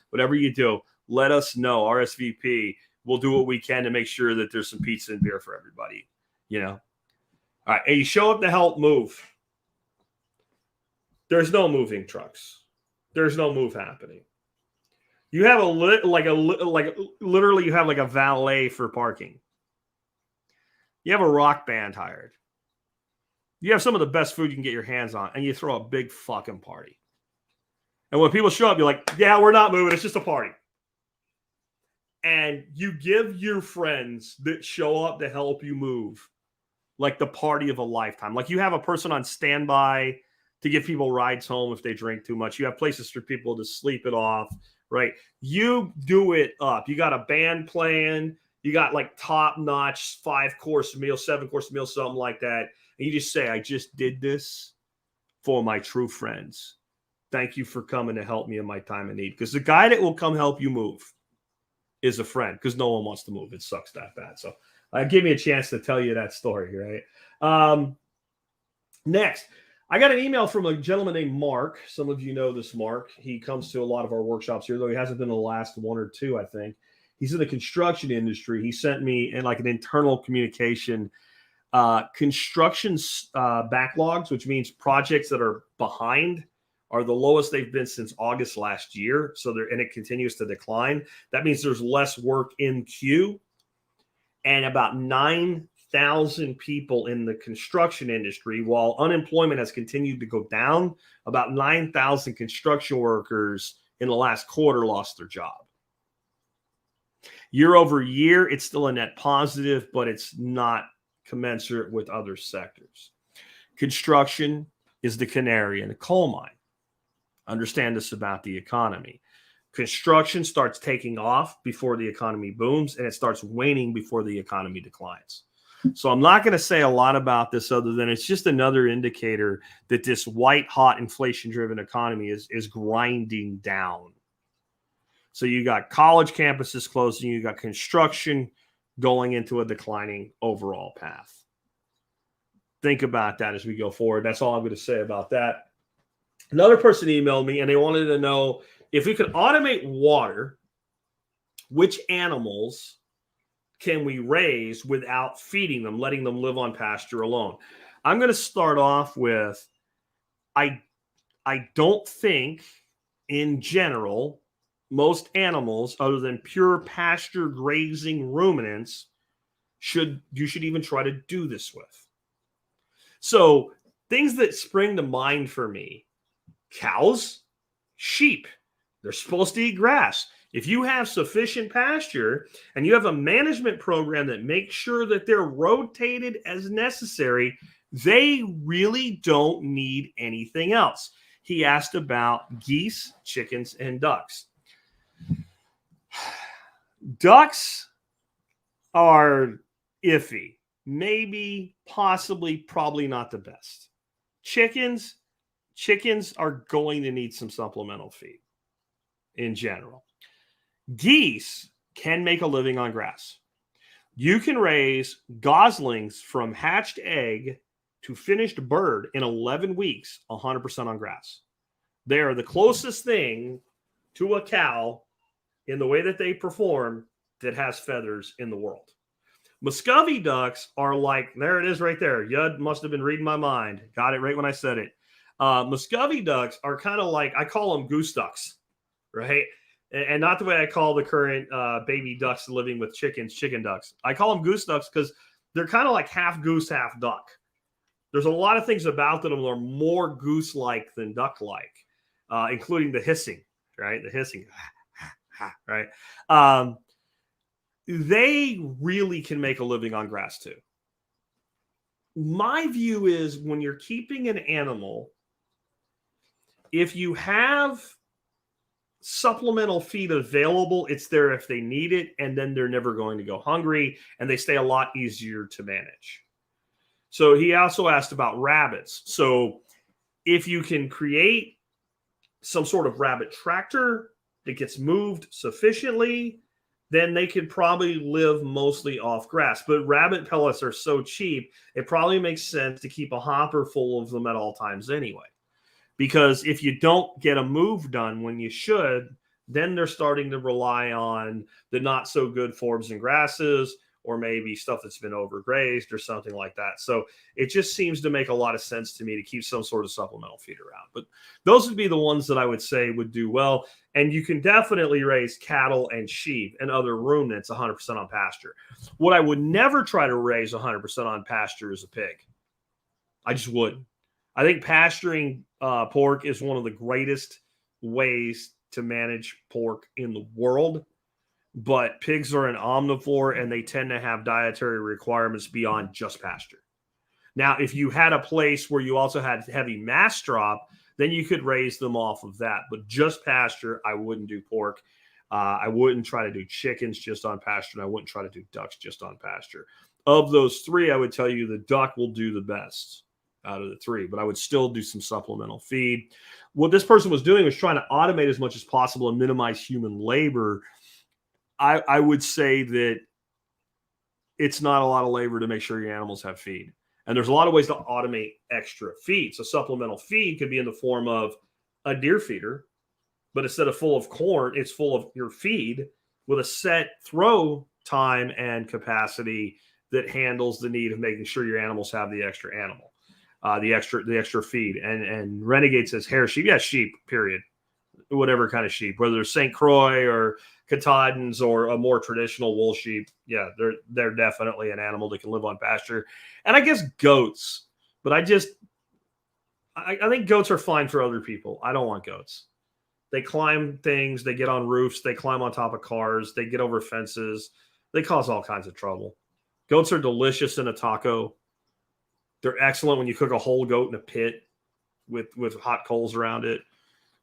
whatever you do, let us know. RSVP. We'll do what we can to make sure that there's some pizza and beer for everybody, All right. And you show up to help move. There's no moving trucks. There's no move happening. You have literally you have like a valet for parking. You have a rock band hired. You have some of the best food you can get your hands on, and you throw a big fucking party. And when people show up, you're like, yeah, we're not moving. It's just a party. And you give your friends that show up to help you move like the party of a lifetime. Like you have a person on standby to give people rides home if they drink too much. You have places for people to sleep it off, right? You do it up. You got a band playing. You got like top-notch 5-course meal, 7-course meal, something like that. And you just say, I just did this for my true friends. Thank you for coming to help me in my time of need. Because the guy that will come help you move is a friend, because no one wants to move. It sucks that bad. So give me a chance to tell you that story, right? Next, I got an email from a gentleman named Mark. Some of you know this Mark. He comes to a lot of our workshops here, though he hasn't been in the last one or two, I think. He's in the construction industry. He sent me in like an internal communication construction backlogs, which means projects that are behind are the lowest they've been since August last year. So and it continues to decline. That means there's less work in queue, and about 9,000 people in the construction industry, while unemployment has continued to go down, about 9,000 construction workers in the last quarter lost their job. Year over year, it's still a net positive, but it's not commensurate with other sectors. Construction is the canary in the coal mine. Understand this about the economy. Construction starts taking off before the economy booms, and it starts waning before the economy declines. So I'm not going to say a lot about this other than it's just another indicator that this white-hot inflation-driven economy is grinding down. So you got college campuses closing, you got construction going into a declining overall path. Think about that as we go forward. That's all I'm going to say about that. Another person emailed me and they wanted to know if we could automate water, which animals can we raise without feeding them, letting them live on pasture alone? I'm going to start off with, I don't think in general, most animals other than pure pasture grazing ruminants you should even try to do this with. So things that spring to mind for me: cows, sheep. They're supposed to eat grass. If you have sufficient pasture and you have a management program that makes sure that they're rotated as necessary, they really don't need anything else. He asked about geese, chickens, and ducks. Ducks are iffy. Maybe, possibly, probably not the best. Chickens are going to need some supplemental feed in general. Geese can make a living on grass. You can raise goslings from hatched egg to finished bird in 11 weeks, 100% on grass. They are the closest thing to a cow in the way that they perform that has feathers in the world. Muscovy ducks are like, there it is right there. Yud must have been reading my mind. Got it right when I said it. Muscovy ducks are kind of like, I call them goose ducks, right? And not the way I call the current baby ducks living with chicken ducks. I call them goose ducks because they're kind of like half goose, half duck. There's a lot of things about them that are more goose-like than duck-like, including the hissing, right? The hissing, right? They really can make a living on grass too. My view is when you're keeping an animal, if you have supplemental feed available, it's there if they need it, and then they're never going to go hungry, and they stay a lot easier to manage. So he also asked about rabbits. So if you can create some sort of rabbit tractor that gets moved sufficiently, then they could probably live mostly off grass. But rabbit pellets are so cheap, it probably makes sense to keep a hopper full of them at all times anyway. Because if you don't get a move done when you should, then they're starting to rely on the not so good forbs and grasses, or maybe stuff that's been overgrazed or something like that. So it just seems to make a lot of sense to me to keep some sort of supplemental feed around. But those would be the ones that I would say would do well. And you can definitely raise cattle and sheep and other ruminants 100% on pasture. What I would never try to raise 100% on pasture is a pig. I just wouldn't. I think pasturing pork is one of the greatest ways to manage pork in the world, but pigs are an omnivore and they tend to have dietary requirements beyond just pasture. Now, if you had a place where you also had heavy mass drop, then you could raise them off of that. But just pasture, I wouldn't do pork. I wouldn't try to do chickens just on pasture, and I wouldn't try to do ducks just on pasture. Of those three, I would tell you the duck will do the best out of the three, but I would still do some supplemental feed. What this person was doing was trying to automate as much as possible and minimize human labor. I would say that it's not a lot of labor to make sure your animals have feed. And there's a lot of ways to automate extra feed. So supplemental feed could be in the form of a deer feeder, but instead of full of corn, it's full of your feed with a set throw time and capacity that handles the need of making sure your animals have the extra animal, the extra feed. And Renegade says hair sheep. Yeah, sheep, period. Whatever kind of sheep, whether they're St. Croix or Katahdins or a more traditional wool sheep. Yeah, they're definitely an animal that can live on pasture. And I guess goats, but I think goats are fine for other people. I don't want goats. They climb things, they get on roofs, they climb on top of cars, they get over fences, they cause all kinds of trouble. Goats are delicious in a taco. They're excellent when you cook a whole goat in a pit with hot coals around it.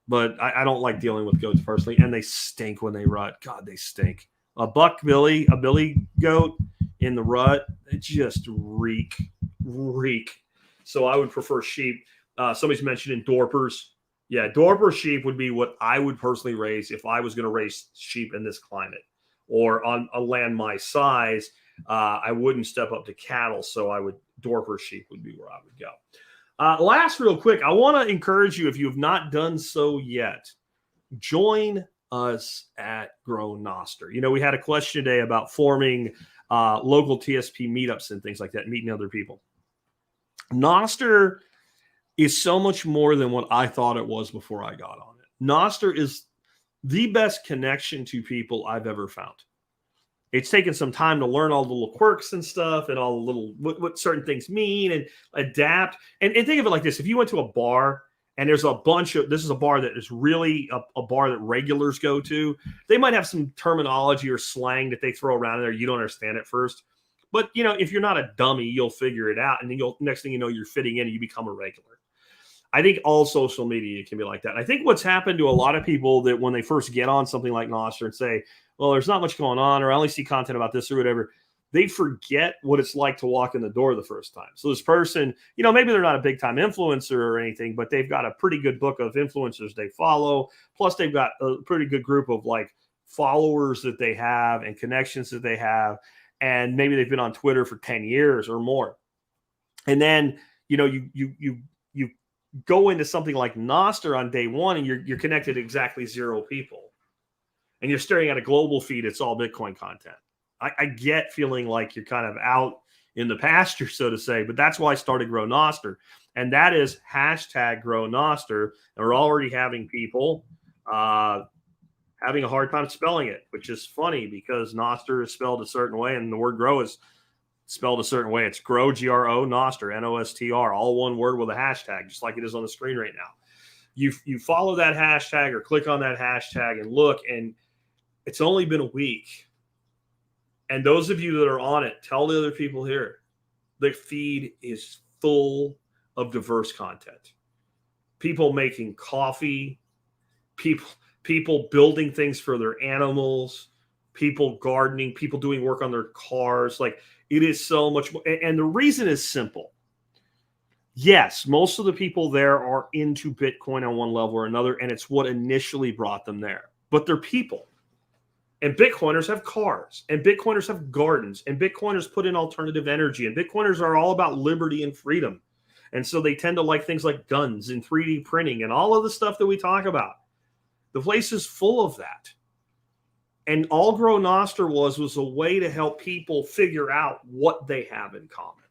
But I don't like dealing with goats personally, and they stink when they rut. God, they stink. A billy goat in the rut, it just reek. So I would prefer sheep. Somebody's mentioning Dorpers. Yeah, Dorper sheep would be what I would personally raise if I was going to raise sheep in this climate or on a land my size. I wouldn't step up to cattle, so Dorper sheep would be where I would go. Last, real quick, I want to encourage you, if you have not done so yet, join us at Grow Nostr. You know, we had a question today about forming local TSP meetups and things like that, meeting other people. Nostr is so much more than what I thought it was before I got on it. Nostr is the best connection to people I've ever found. It's taken some time to learn all the little quirks and stuff and all the little what certain things mean and adapt. And think of it like this. If you went to a bar and there's a bunch of, this is a bar that is really a bar that regulars go to, they might have some terminology or slang that they throw around in there. You don't understand at first. But, you know, if you're not a dummy, you'll figure it out. And then next thing you know, you're fitting in and you become a regular. I think all social media can be like that. And I think what's happened to a lot of people that when they first get on something like Nostr and say, well, there's not much going on, or I only see content about this or whatever, they forget what it's like to walk in the door the first time. So this person, you know, maybe they're not a big time influencer or anything, but they've got a pretty good book of influencers they follow. Plus they've got a pretty good group of like followers that they have and connections that they have. And maybe they've been on Twitter for 10 years or more. And then, you know, you go into something like Nostr on day one and you're connected to exactly 0 people. And you're staring at a global feed, it's all Bitcoin content. I get feeling like you're kind of out in the pasture, so to say, but that's why I started Grow Nostr. And that is hashtag Grow Nostr. And we're already having people having a hard time spelling it, which is funny because Nostr is spelled a certain way and the word grow is spelled a certain way. It's grow, G-R-O, Nostr, N-O-S-T-R, all one word with a hashtag, just like it is on the screen right now. You follow that hashtag or click on that hashtag and look, and it's only been a week. And those of you that are on it, tell the other people here, the feed is full of diverse content. People making coffee, people building things for their animals, people gardening, people doing work on their cars. Like, it is so much more. And the reason is simple. Yes, most of the people there are into Bitcoin on one level or another, and it's what initially brought them there. But they're people. And Bitcoiners have cars, and Bitcoiners have gardens, and Bitcoiners put in alternative energy, and Bitcoiners are all about liberty and freedom. And so they tend to like things like guns and 3D printing and all of the stuff that we talk about. The place is full of that. And all Grow Nostr was a way to help people figure out what they have in common.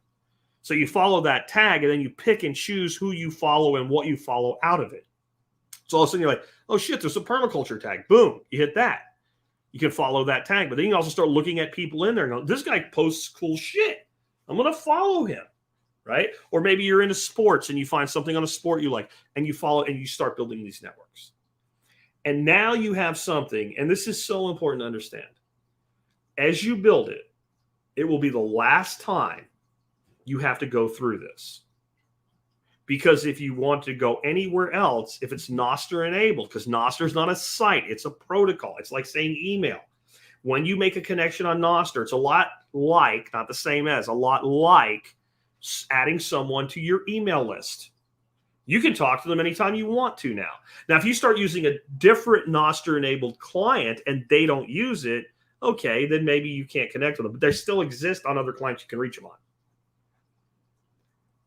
So you follow that tag, and then you pick and choose who you follow and what you follow out of it. So all of a sudden you're like, oh shit, there's a permaculture tag. Boom, you hit that. You can follow that tag, but then you also start looking at people in there and go, this guy posts cool shit. I'm going to follow him, right? Or maybe you're into sports and you find something on a sport you like and you follow and you start building these networks. And now you have something, and this is so important to understand. As you build it, it will be the last time you have to go through this. Because if you want to go anywhere else, if it's Nostr enabled, because Nostr is not a site, it's a protocol. It's like saying email. When you make a connection on Nostr, it's a lot like, not the same as, a lot like adding someone to your email list. You can talk to them anytime you want to now. Now, if you start using a different Nostr-enabled client and they don't use it, okay, then maybe you can't connect with them. But they still exist on other clients you can reach them on.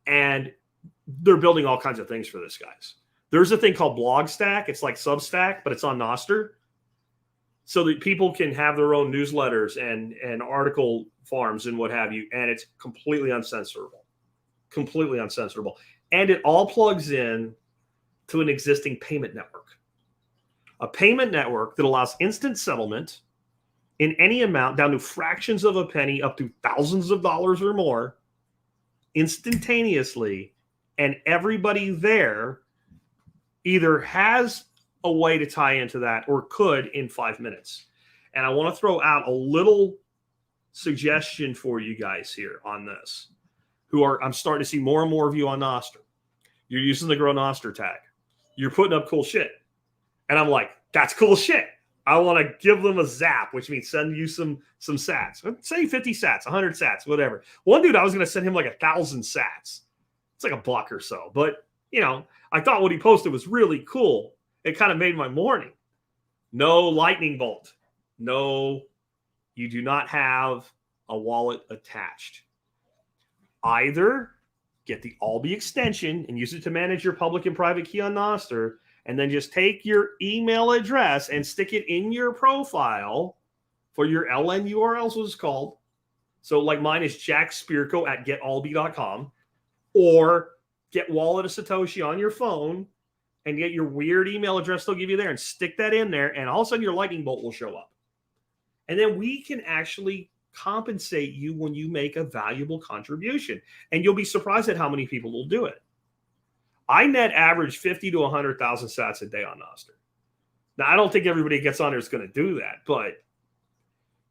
And they're building all kinds of things for this, guys. There's a thing called BlogStack. It's like Substack, but it's on Nostr. So that people can have their own newsletters and article farms and what have you. And it's completely uncensorable. Completely uncensorable. And it all plugs in to an existing payment network. A payment network that allows instant settlement in any amount down to fractions of a penny up to thousands of dollars or more instantaneously. And everybody there either has a way to tie into that or could in 5 minutes. And I want to throw out a little suggestion for you guys here on this. I'm starting to see more and more of you on Nostr. You're using the Grow Nostr tag. You're putting up cool shit. And I'm like, that's cool shit. I want to give them a zap, which means send you some sats. Say 50 sats, 100 sats, whatever. One dude, I was going to send him like 1,000 sats. It's like $1 or so. But, I thought what he posted was really cool. It kind of made my morning. No lightning bolt. No, you do not have a wallet attached. Either get the Albi extension and use it to manage your public and private key on Nostr, and then just take your email address and stick it in your profile for your LN URLs, what it's called. So like mine is jackspirko@getalbi.com, or get Wallet of Satoshi on your phone and get your weird email address they'll give you there and stick that in there, and all of a sudden your lightning bolt will show up. And then we can actually compensate you when you make a valuable contribution. And you'll be surprised at how many people will do it. I net average 50 to 100,000 sats a day on Nostr. Now, I don't think everybody gets on there is going to do that, but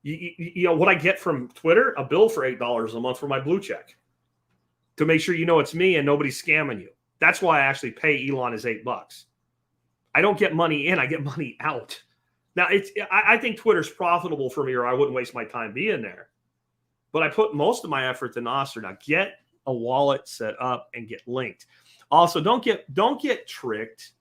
what I get from Twitter, a bill for $8 a month for my blue check to make sure it's me and nobody's scamming you. That's why I actually pay Elon his $8. I don't get money in, I get money out. Now, I think Twitter's profitable for me, or I wouldn't waste my time being there. But I put most of my effort to Nostr. Now, get a wallet set up and get linked. Also, don't get tricked.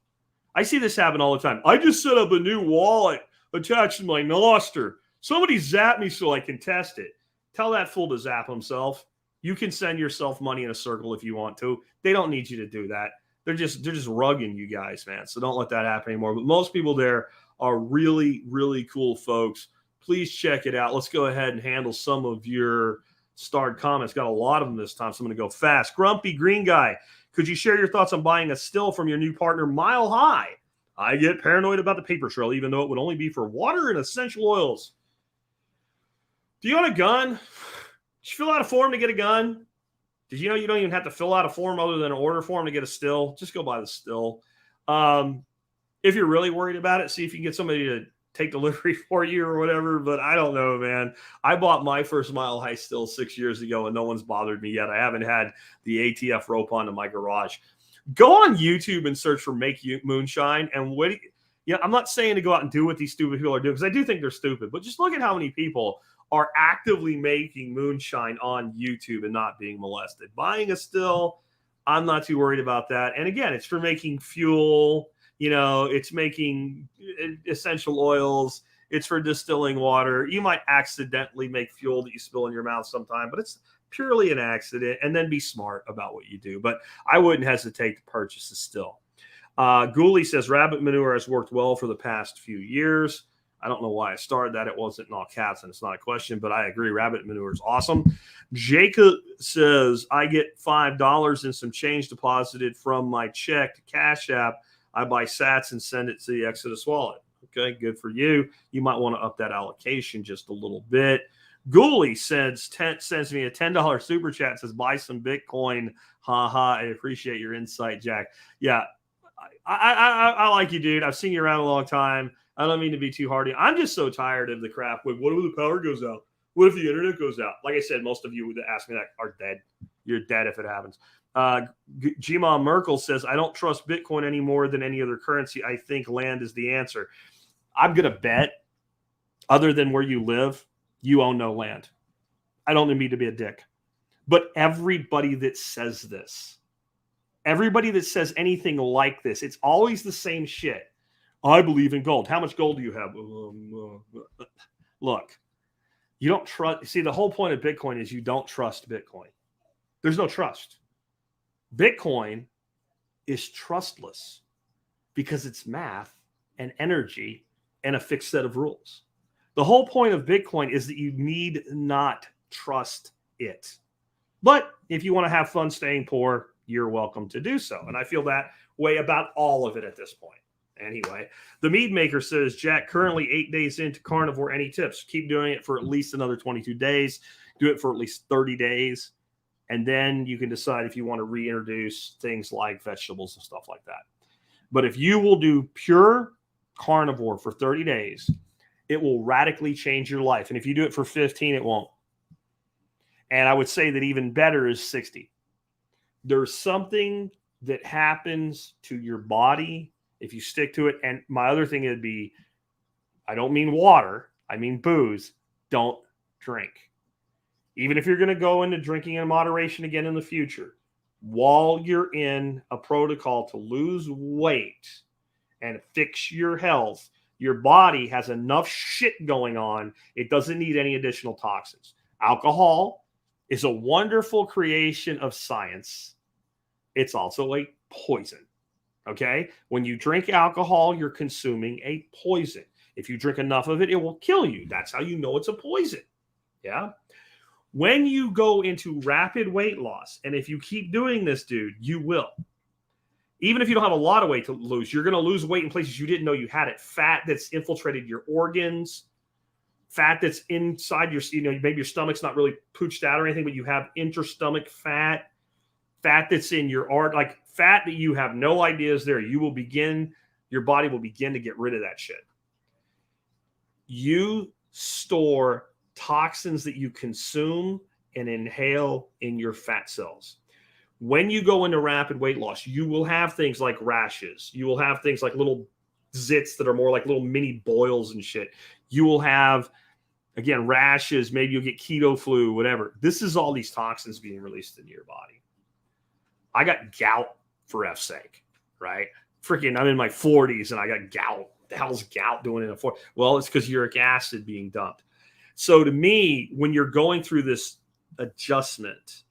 I see this happen all the time. I just set up a new wallet attached to my Nostr. Somebody zap me so I can test it. Tell that fool to zap himself. You can send yourself money in a circle if you want to. They don't need you to do that. They're just rugging you guys, man. So don't let that happen anymore. But most people there are really, really cool folks. Please check it out. Let's go ahead and handle some of your starred comments. Got a lot of them this time, so I'm going to go fast. Grumpy Green Guy, could you share your thoughts on buying a still from your new partner, Mile High? I get paranoid about the paper trail, even though it would only be for water and essential oils. Do you own a gun? Did you fill out a form to get a gun? Did you know you don't even have to fill out a form other than an order form to get a still? Just go buy the still. If you're really worried about it, see if you can get somebody to take delivery for you or whatever. But I don't know, man. I bought my first Mile High still 6 years ago, and no one's bothered me yet. I haven't had the ATF rope onto my garage. Go on YouTube and search for Make Moonshine. And I'm not saying to go out and do what these stupid people are doing, because I do think they're stupid. But just look at how many people are actively making moonshine on YouTube and not being molested. Buying a still, I'm not too worried about that. And again, it's for making fuel. It's making essential oils. It's for distilling water. You might accidentally make fuel that you spill in your mouth sometime, but it's purely an accident. And then be smart about what you do. But I wouldn't hesitate to purchase a still. Ghoulie says rabbit manure has worked well for the past few years. I don't know why I started that. It wasn't in all caps, and it's not a question, but I agree. Rabbit manure is awesome. Jacob says, I get $5 and some change deposited from my check to Cash App. I buy sats and send it to the Exodus wallet. Okay, good for you. You might want to up that allocation just a little bit. Ghoulie sends me a $10 super chat, says, buy some Bitcoin. Ha ha. I appreciate your insight, Jack. Yeah, I like you, dude. I've seen you around a long time. I don't mean to be too hardy. I'm just so tired of the crap with what if the power goes out? What if the internet goes out? Like I said, most of you that ask me that are dead. You're dead if it happens. Gma Merkel says, I don't trust Bitcoin any more than any other currency. I think land is the answer. I'm going to bet, other than where you live, you own no land. I don't mean to be a dick. But everybody that says this, everybody that says anything like this, it's always the same shit. I believe in gold. How much gold do you have? Look, you don't trust. See, the whole point of Bitcoin is you don't trust Bitcoin. There's no trust. Bitcoin is trustless because it's math and energy and a fixed set of rules. The whole point of Bitcoin is that you need not trust it. But if you want to have fun staying poor, you're welcome to do so. And I feel that way about all of it at this point. Anyway, the mead maker says, Jack, currently 8 days into carnivore. Any tips? Keep doing it for at least another 22 days. Do it for at least 30 days. And then you can decide if you want to reintroduce things like vegetables and stuff like that. But if you will do pure carnivore for 30 days, it will radically change your life. And if you do it for 15, it won't. And I would say that even better is 60. There's something that happens to your body if you stick to it. And my other thing would be, I don't mean water, I mean booze. Don't drink. Even if you're going to go into drinking in moderation again in the future, while you're in a protocol to lose weight and fix your health, your body has enough shit going on. It doesn't need any additional toxins. Alcohol is a wonderful creation of science. It's also a poison. Okay? When you drink alcohol, you're consuming a poison. If you drink enough of it, it will kill you. That's how you know it's a poison. Yeah? When you go into rapid weight loss, and if you keep doing this, dude, you will. Even if you don't have a lot of weight to lose, you're going to lose weight in places you didn't know you had it. Fat that's infiltrated your organs, fat that's inside your, maybe your stomach's not really pooched out or anything, but you have interstomach fat, fat that's in your like fat that you have no idea is there. Your body will begin to get rid of that shit. You store toxins that you consume and inhale in your fat cells. When you go into rapid weight loss, you will have things like rashes. You will have things like little zits that are more like little mini boils and shit. You will have, again, rashes. Maybe you'll get keto flu, whatever. This is all these toxins being released into your body. I got gout for F's sake, right? Freaking, I'm in my 40s and I got gout. What the hell's gout doing in a 40? Well, it's because uric acid being dumped. So to me, when you're going through this adjustment,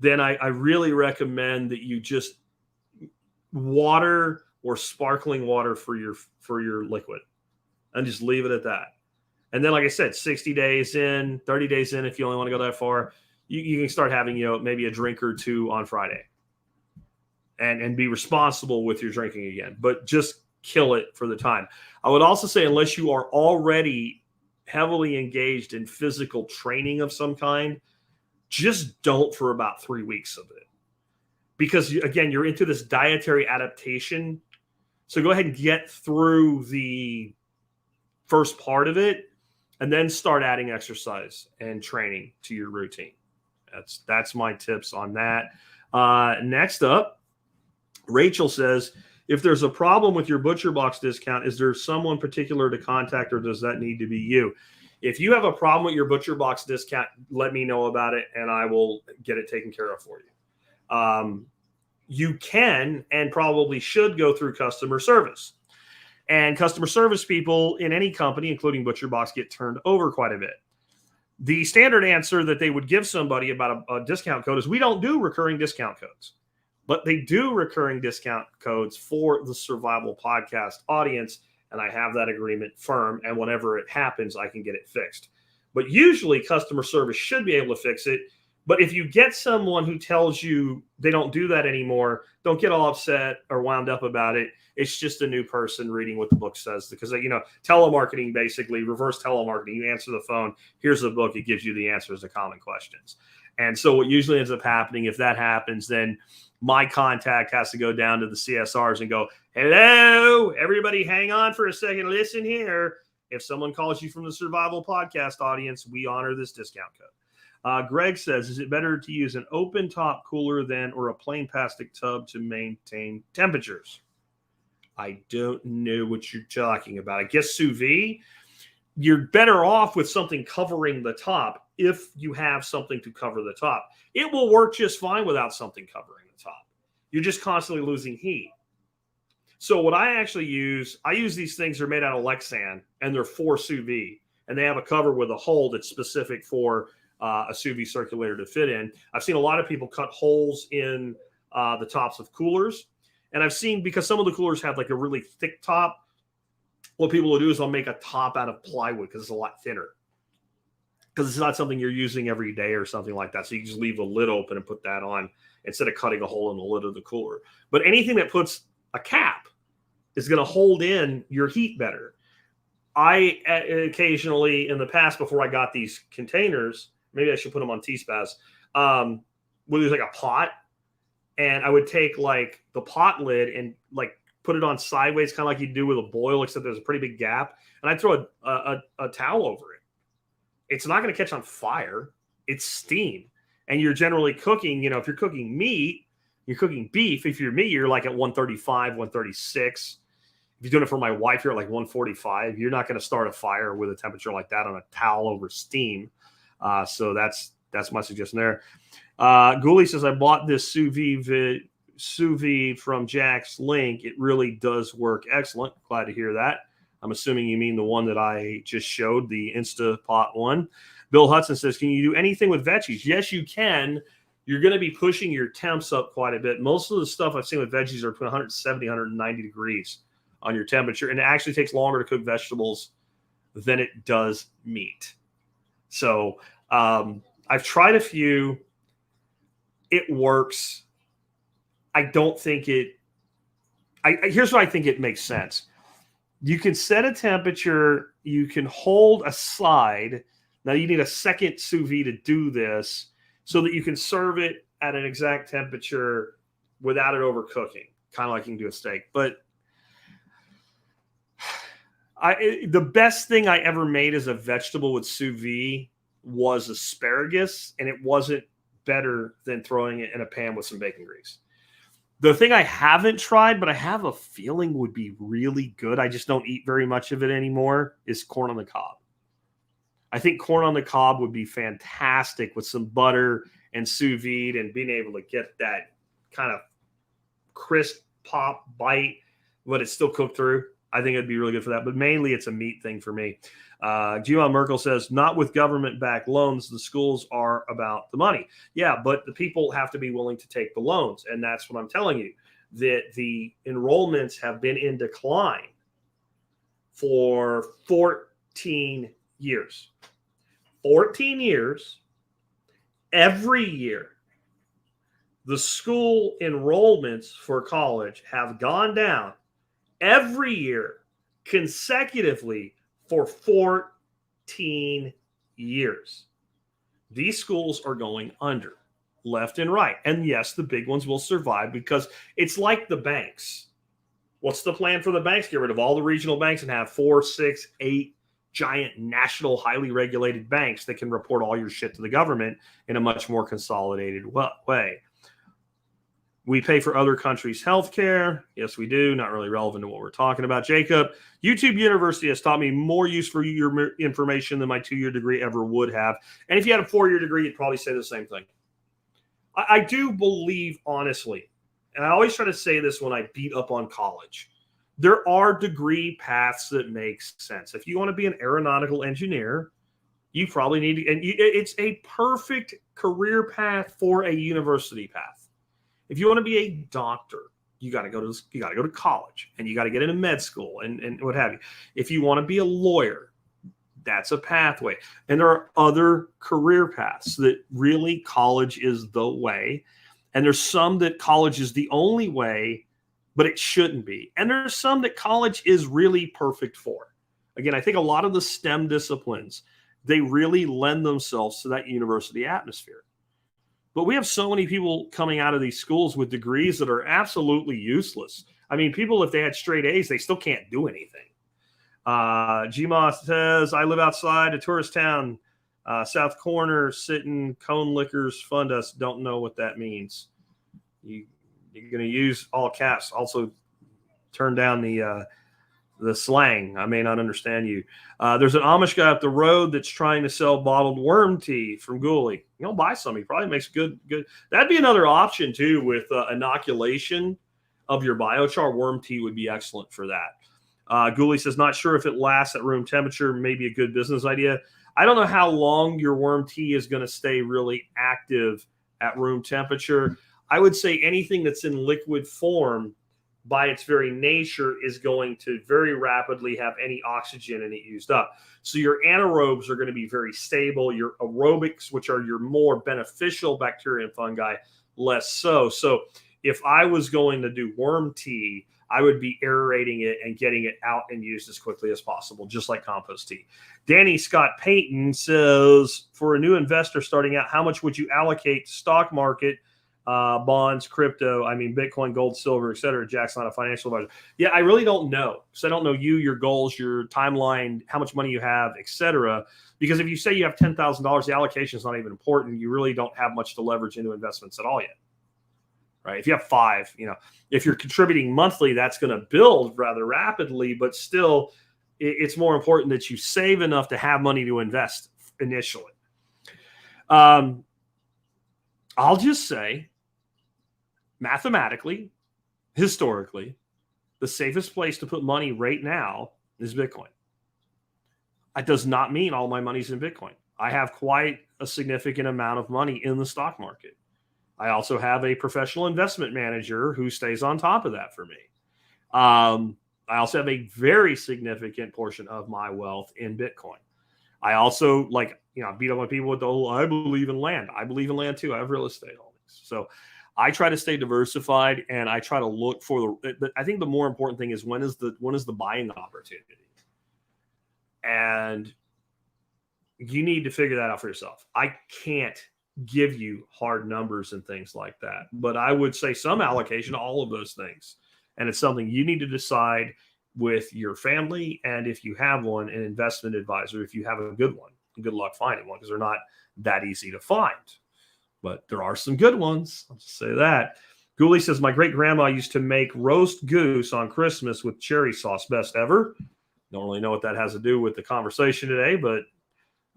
then I really recommend that you just water or sparkling water for your liquid and just leave it at that. And then, like I said, 60 days in, 30 days in, if you only want to go that far, you can start having, maybe a drink or two on Friday and be responsible with your drinking again, but just kill it for the time. I would also say, unless you are already heavily engaged in physical training of some kind, just don't for about 3 weeks of it. Because, again, you're into this dietary adaptation. So go ahead and get through the first part of it and then start adding exercise and training to your routine. That's my tips on that. Next up, Rachel says, if there's a problem with your ButcherBox discount, is there someone particular to contact, or does that need to be you? If you have a problem with your ButcherBox discount, let me know about it, and I will get it taken care of for you. You can and probably should go through customer service. And customer service people in any company, including ButcherBox, get turned over quite a bit. The standard answer that they would give somebody about a discount code is, we don't do recurring discount codes. But they do recurring discount codes for the Survival Podcast audience, and I have that agreement firm, and whenever it happens, I can get it fixed. But usually customer service should be able to fix it. But if you get someone who tells you they don't do that anymore, don't get all upset or wound up about it. It's just a new person reading what the book says. Because, telemarketing, basically, reverse telemarketing. You answer the phone, here's the book, it gives you the answers to common questions. And so what usually ends up happening, if that happens, then my contact has to go down to the CSRs and go, hello, everybody hang on for a second. Listen here. If someone calls you from the Survival Podcast audience, we honor this discount code. Greg says, is it better to use an open top cooler or a plain plastic tub to maintain temperatures? I don't know what you're talking about. I guess sous vide, you're better off with something covering the top if you have something to cover the top. It will work just fine without something covering the top. You're just constantly losing heat. So what I actually use, I use these things that are made out of Lexan, and they're for sous vide. And they have a cover with a hole that's specific for a sous vide circulator to fit in. I've seen a lot of people cut holes in the tops of coolers. And I've seen, because some of the coolers have like a really thick top, what people will do is they'll make a top out of plywood because it's a lot thinner. Because it's not something you're using every day or something like that. So you can just leave the lid open and put that on instead of cutting a hole in the lid of the cooler. But anything that puts a cap is going to hold in your heat better. I occasionally, in the past, before I got these containers, maybe I should put them on T-Spaz, would use like a pot, and I would take like the pot lid and like put it on sideways, kind of like you do with a boil, except there's a pretty big gap, and I'd throw a towel over it. It's not going to catch on fire. It's steam. And you're generally cooking, if you're cooking meat, you're cooking beef. If you're meat, you're like at 135, 136. If you're doing it for my wife, you're at like 145. You're not going to start a fire with a temperature like that on a towel over steam. So that's my suggestion there. Ghoulie says, I bought this sous vide from Jack's link. It really does work excellent. Glad to hear that. I'm assuming you mean the one that I just showed, the Instapot one. Bill Hudson says, can you do anything with veggies? Yes, you can. You're going to be pushing your temps up quite a bit. Most of the stuff I've seen with veggies are between 170, 190 degrees on your temperature. And it actually takes longer to cook vegetables than it does meat. So I've tried a few. It works. I don't think here's what I think it makes sense. You can set a temperature. You can hold a side. Now you need a second sous vide to do this so that you can serve it at an exact temperature without it overcooking, kind of like you can do a steak. But the best thing I ever made as a vegetable with sous vide was asparagus, and it wasn't better than throwing it in a pan with some bacon grease. The thing I haven't tried, but I have a feeling would be really good, I just don't eat very much of it anymore, is corn on the cob. I think corn on the cob would be fantastic with some butter and sous vide and being able to get that kind of crisp pop bite, but it's still cooked through. I think it'd be really good for that. But mainly it's a meat thing for me. Gio Merkel says, not with government-backed loans. The schools are about the money. Yeah, but the people have to be willing to take the loans. And that's what I'm telling you, that the enrollments have been in decline for 14 years. 14 years, every year, the school enrollments for college have gone down every year consecutively for 14 years. These schools are going under left and right. And yes, the big ones will survive because it's like the banks. What's the plan for the banks? Get rid of all the regional banks and have 4, 6, 8 giant national highly regulated banks that can report all your shit to the government in a much more consolidated way. We pay for other countries' healthcare. Yes, we do. Not really relevant to what we're talking about. Jacob, YouTube University has taught me more useful information than my 2-year degree ever would have. And if you had a 4-year degree, you'd probably say the same thing. I do believe, honestly, and I always try to say this when I beat up on college, there are degree paths that make sense. If you want to be an aeronautical engineer, you probably need to, and it's a perfect career path for a university path. If you want to be a doctor, you got to go to college, and you got to get into med school and what have you. If you want to be a lawyer, that's a pathway. And there are other career paths that really college is the way. And there's some that college is the only way, but it shouldn't be. And there's some that college is really perfect for. Again, I think a lot of the STEM disciplines, they really lend themselves to that university atmosphere. But we have so many people coming out of these schools with degrees that are absolutely useless. I mean, people, if they had straight A's, they still can't do anything. Gma says, I live outside a tourist town, South Corner, sitting, cone liquors, fund us. Don't know what that means. You're going to use all caps. Also, turn down the slang. I may not understand you. There's an Amish guy up the road that's trying to sell bottled worm tea from Gooley. Buy some. He probably makes good. That'd be another option too with inoculation of your biochar. Worm tea would be excellent for that. Gooley says, not sure if it lasts at room temperature. Maybe a good business idea. I don't know how long your worm tea is going to stay really active at room temperature. I would say anything that's in liquid form by its very nature is going to very rapidly have any oxygen in it used up. So your anaerobes are going to be very stable. Your aerobics, which are your more beneficial bacteria and fungi, less so. So if I was going to do worm tea, I would be aerating it and getting it out and used as quickly as possible, just like compost tea. Danny Scott Payton says, for a new investor starting out, how much would you allocate to stock market, bonds, crypto, Bitcoin, gold, silver, et cetera? Jack's not a financial advisor. Yeah, I really don't know. So I don't know you, your goals, your timeline, how much money you have, et cetera. Because if you say you have $10,000, the allocation is not even important. You really don't have much to leverage into investments at all yet. Right? If you have 5, if you're contributing monthly, that's going to build rather rapidly, but still it's more important that you save enough to have money to invest initially. I'll just say, mathematically, historically, the safest place to put money right now is Bitcoin. That does not mean all my money's in Bitcoin. I have quite a significant amount of money in the stock market. I also have a professional investment manager who stays on top of that for me. I also have a very significant portion of my wealth in Bitcoin. I also beat up on people with the whole, I believe in land. I believe in land too. I have real estate holdings. So I try to stay diversified and I try to look for but I think the more important thing is when is the buying opportunity? And you need to figure that out for yourself. I can't give you hard numbers and things like that, but I would say some allocation to all of those things. And it's something you need to decide with your family. And if you have one, an investment advisor, if you have a good one, good luck finding one, because they're not that easy to find, but there are some good ones. I'll just say that. Gooley says, my great grandma used to make roast goose on Christmas with cherry sauce. Best ever. Don't really know what that has to do with the conversation today, but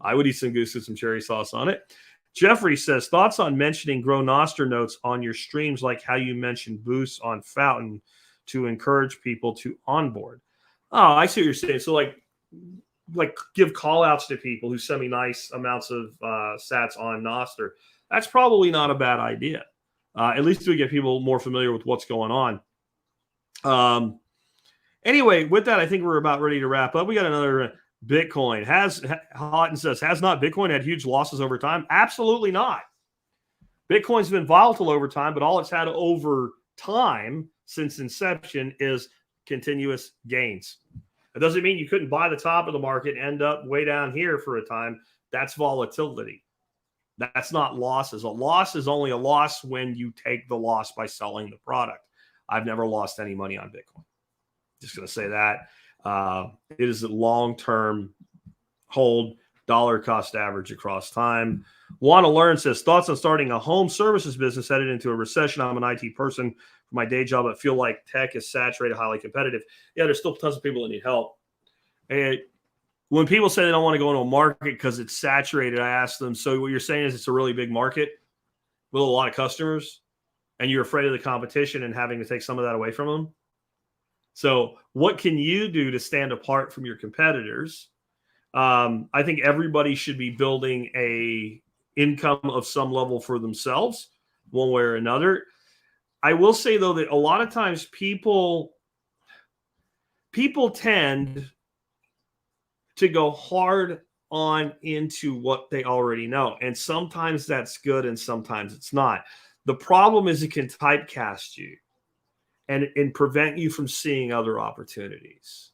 I would eat some goose with some cherry sauce on it. Jeffrey says, thoughts on mentioning Grow Nostr notes on your streams, like how you mentioned boosts on Fountain to encourage people to onboard. Oh, I see what you're saying. So like give call outs to people who send me nice amounts of sats on Nostr. That's probably not a bad idea. At least to get people more familiar with what's going on. Anyway, with that, I think we're about ready to wrap up. We got another Bitcoin. Houghton says, has not Bitcoin had huge losses over time? Absolutely not. Bitcoin's been volatile over time, but all it's had over time since inception is continuous gains. It doesn't mean you couldn't buy the top of the market and end up way down here for a time. That's volatility. That's not losses. A loss is only a loss when you take the loss by selling the product. I've never lost any money on Bitcoin. Just going to say that. It is a long-term hold, dollar cost average across time. Want to learn says, thoughts on starting a home services business headed into a recession. I'm an IT person for my day job, but feel like tech is saturated, highly competitive. Yeah, there's still tons of people that need help. And when people say they don't want to go into a market because it's saturated, I ask them, so what you're saying is it's a really big market with a lot of customers and you're afraid of the competition and having to take some of that away from them? So what can you do to stand apart from your competitors? I think everybody should be building a income of some level for themselves, one way or another. I will say, though, that a lot of times people tend to go hard on into what they already know. And sometimes that's good and sometimes it's not. The problem is it can typecast you and prevent you from seeing other opportunities.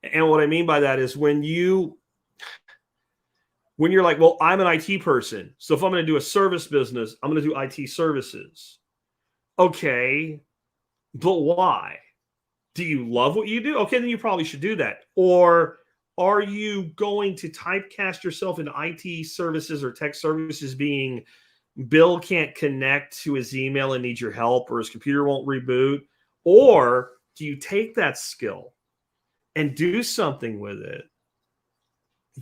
And what I mean by that is when you when you're like, well, I'm an IT person, so if I'm going to do a service business, I'm going to do IT services. Okay, but why? Do you love what you do? Okay, then you probably should do that. Or are you going to typecast yourself into IT services or tech services being Bill can't connect to his email and needs your help, or his computer won't reboot? Or do you take that skill and do something with it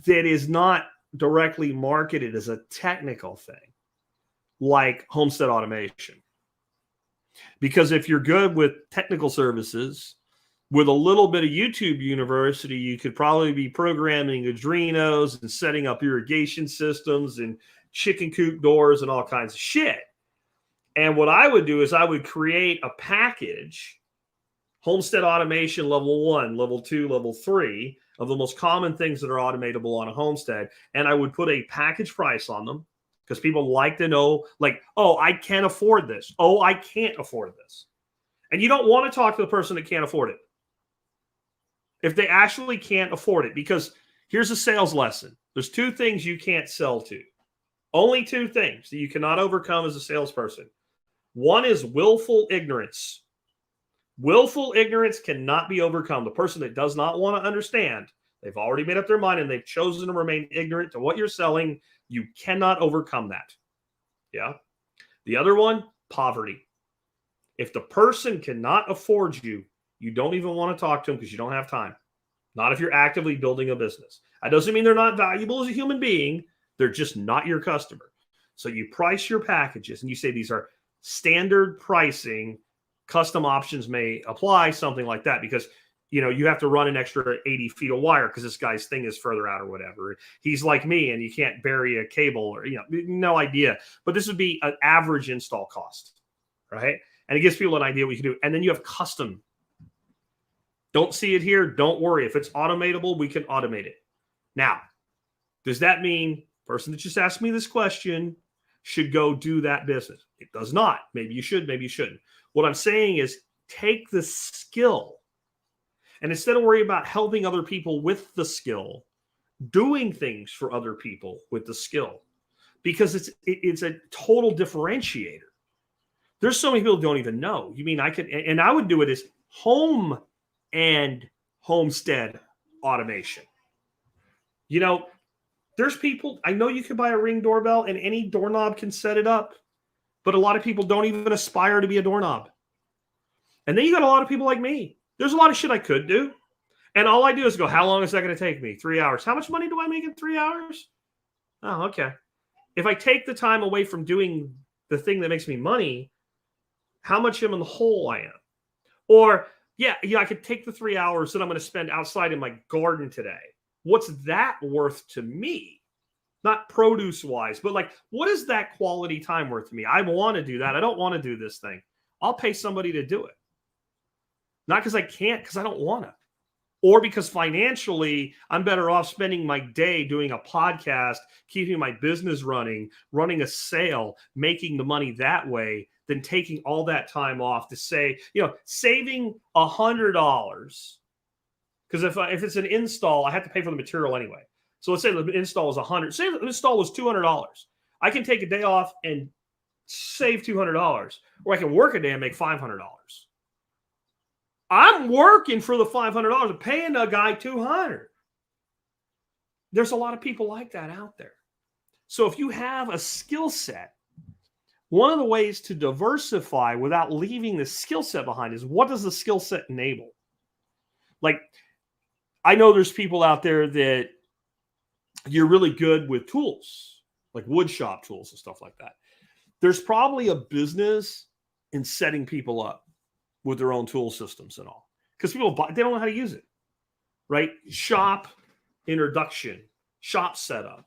that is not directly marketed as a technical thing, like homestead automation? Because if you're good with technical services, with a little bit of YouTube University, you could probably be programming Adrenos and setting up irrigation systems and chicken coop doors and all kinds of shit. And what I would do is I would create a package, homestead automation level 1, level 2, level 3, of the most common things that are automatable on a homestead. And I would put a package price on them, because people like to know, like, oh, I can't afford this. Oh, I can't afford this. And you don't want to talk to the person that can't afford it, if they actually can't afford it. Because here's a sales lesson. There's 2 things you can't sell to. Only 2 things that you cannot overcome as a salesperson. One is willful ignorance. Willful ignorance cannot be overcome. The person that does not want to understand, they've already made up their mind and they've chosen to remain ignorant to what you're selling. You cannot overcome that. Yeah. The other one, poverty. If the person cannot afford you, you don't even want to talk to them, because you don't have time. Not if you're actively building a business. That doesn't mean they're not valuable as a human being. They're just not your customer. So you price your packages and you say these are standard pricing. Custom options may apply, something like that, because you have to run an extra 80 feet of wire because this guy's thing is further out or whatever. He's like me and you can't bury a cable, or no idea. But this would be an average install cost, right? And it gives people an idea what you can do. And then you have custom. Don't see it here. Don't worry. If it's automatable, we can automate it. Now, does that mean the person that just asked me this question should go do that business? It does not. Maybe you should, maybe you shouldn't. What I'm saying is take the skill, and instead of worrying about helping other people with the skill, doing things for other people with the skill, because it's a total differentiator. There's so many people who don't even know. You mean I could, and I would do it as home and homestead automation. There's people, I know you can buy a Ring doorbell and any doorknob can set it up, but a lot of people don't even aspire to be a doorknob. And then you got a lot of people like me. There's a lot of shit I could do. And all I do is go, how long is that going to take me? 3 hours. How much money do I make in 3 hours? Oh, okay. If I take the time away from doing the thing that makes me money, how much am in the hole I am? Or, yeah, I could take the 3 hours that I'm going to spend outside in my garden today. What's that worth to me? Not produce-wise, but like, what is that quality time worth to me? I want to do that. I don't want to do this thing. I'll pay somebody to do it. Not because I can't, because I don't want to. Or because financially, I'm better off spending my day doing a podcast, keeping my business running a sale, making the money that way, than taking all that time off to say, saving $100. Because if it's an install, I have to pay for the material anyway. So let's say the install is $100. Say the install was $200. I can take a day off and save $200, or I can work a day and make $500. I'm working for the $500 and paying a guy $200. There's a lot of people like that out there. So if you have a skill set, one of the ways to diversify without leaving the skill set behind is, what does the skill set enable? Like, I know there's people out there that you're really good with tools, like wood shop tools and stuff like that. There's probably a business in setting people up with their own tool systems and all, because people they don't know how to use it, right? Shop introduction, shop setup.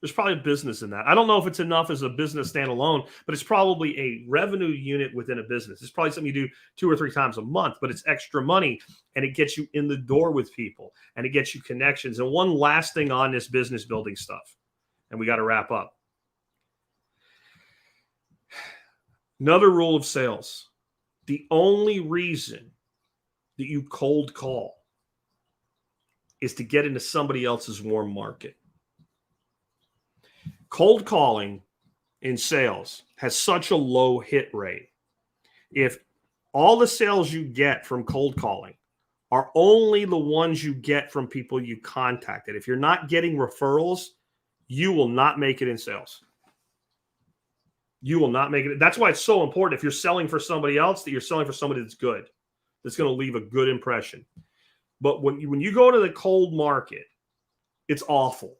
There's probably a business in that. I don't know if it's enough as a business standalone, but it's probably a revenue unit within a business. It's probably something you do 2 or 3 times a month, but it's extra money and it gets you in the door with people and it gets you connections. And one last thing on this business building stuff, and we got to wrap up. Another rule of sales: the only reason that you cold call is to get into somebody else's warm market. Cold calling in sales has such a low hit rate. If all the sales you get from cold calling are only the ones you get from people you contacted, if you're not getting referrals, you will not make it in sales. You will not make it. That's why it's so important if you're selling for somebody else that you're selling for somebody that's good, that's going to leave a good impression. But when you go to the cold market, it's awful.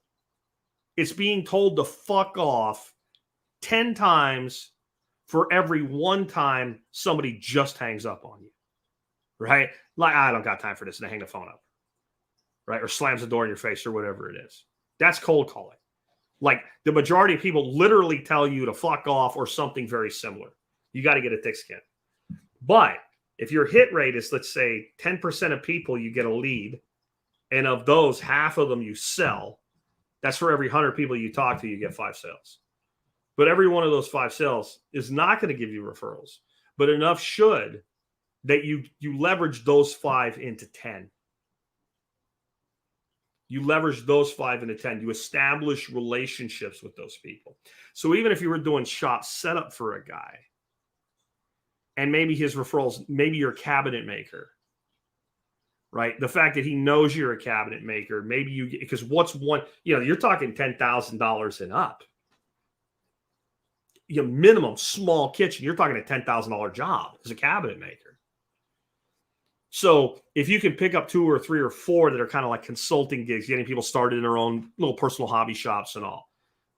It's being told to fuck off 10 times for every one time somebody just hangs up on you, right? Like, I don't got time for this, and they hang the phone up, right? Or slams the door in your face or whatever it is. That's cold calling. Like, the majority of people literally tell you to fuck off or something very similar. You got to get a thick skin. But if your hit rate is, let's say, 10% of people, you get a lead, and of those, half of them you sell, that's for every 100 people you talk to, you get 5 sales. But every one of those 5 sales is not going to give you referrals, but enough should that you leverage those 5 into 10. You leverage those 5 into 10. You establish relationships with those people. So even if you were doing shop setup for a guy, and maybe his referrals, maybe you're a cabinet maker, right? The fact that he knows you're a cabinet maker, maybe you, because what's one, you're talking $10,000 and up. Minimum small kitchen, you're talking a $10,000 job as a cabinet maker. So if you can pick up 2 or 3 or 4 that are kind of like consulting gigs, getting people started in their own little personal hobby shops and all,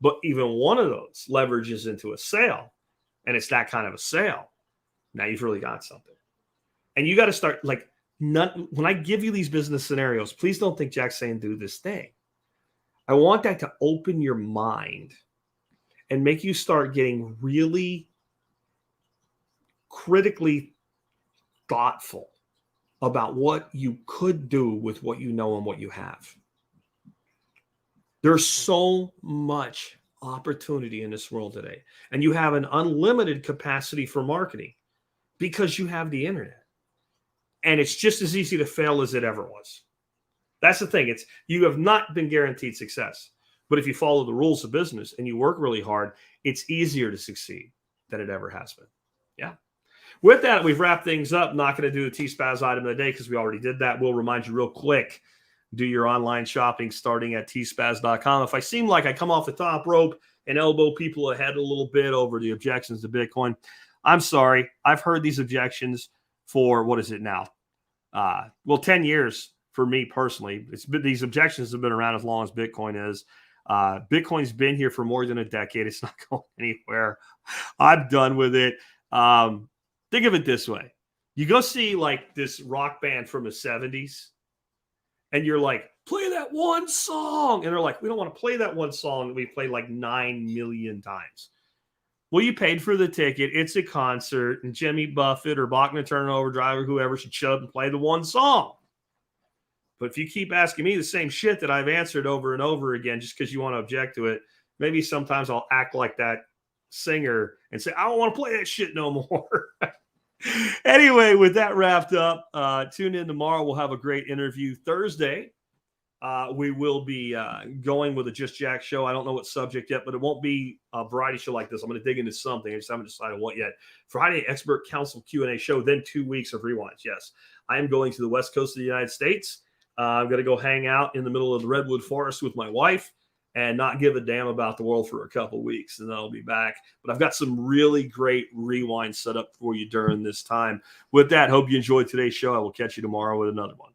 but even one of those leverages into a sale, and it's that kind of a sale, now you've really got something. And you got to start, like, when I give you these business scenarios, please don't think Jack's saying do this thing. I want that to open your mind and make you start getting really critically thoughtful about what you could do with what you know and what you have. There's so much opportunity in this world today, and you have an unlimited capacity for marketing because you have the internet, and it's just as easy to fail as it ever was. That's the thing. You have not been guaranteed success, but if you follow the rules of business and you work really hard, it's easier to succeed than it ever has been. Yeah. With that, we've wrapped things up. Not going to do the T-Spaz item of the day because we already did that. We'll remind you real quick, do your online shopping starting at tspaz.com. If I seem like I come off the top rope and elbow people ahead a little bit over the objections to Bitcoin, I'm sorry. I've heard these objections for, what is it now? 10 years for me personally. These objections have been around as long as Bitcoin is. Bitcoin's been here for more than a decade. It's not going anywhere. I'm done with it. Think of it this way. You go see like this rock band from the 70s and you're like, play that one song. And they're like, we don't want to play that one song that we played like 9 million times. Well, you paid for the ticket. It's a concert, and Jimmy Buffett or Bachman Turner Overdrive or whoever should shut up and play the one song. But if you keep asking me the same shit that I've answered over and over again just because you want to object to it, maybe sometimes I'll act like that singer and say, I don't want to play that shit no more. Anyway, with that wrapped up, tune in tomorrow. We'll have a great interview. Thursday, we will be going with a Just Jack show. I don't know what subject yet, but it won't be a variety show like this. I'm going to dig into something. I just haven't decided what yet. Friday, expert council Q&A show, then 2 weeks of rewinds. Yes, I am going to the West Coast of the United States. I'm going to go hang out in the middle of the Redwood Forest with my wife and not give a damn about the world for a couple of weeks, and then I'll be back. But I've got some really great rewinds set up for you during this time. With that, hope you enjoyed today's show. I will catch you tomorrow with another one.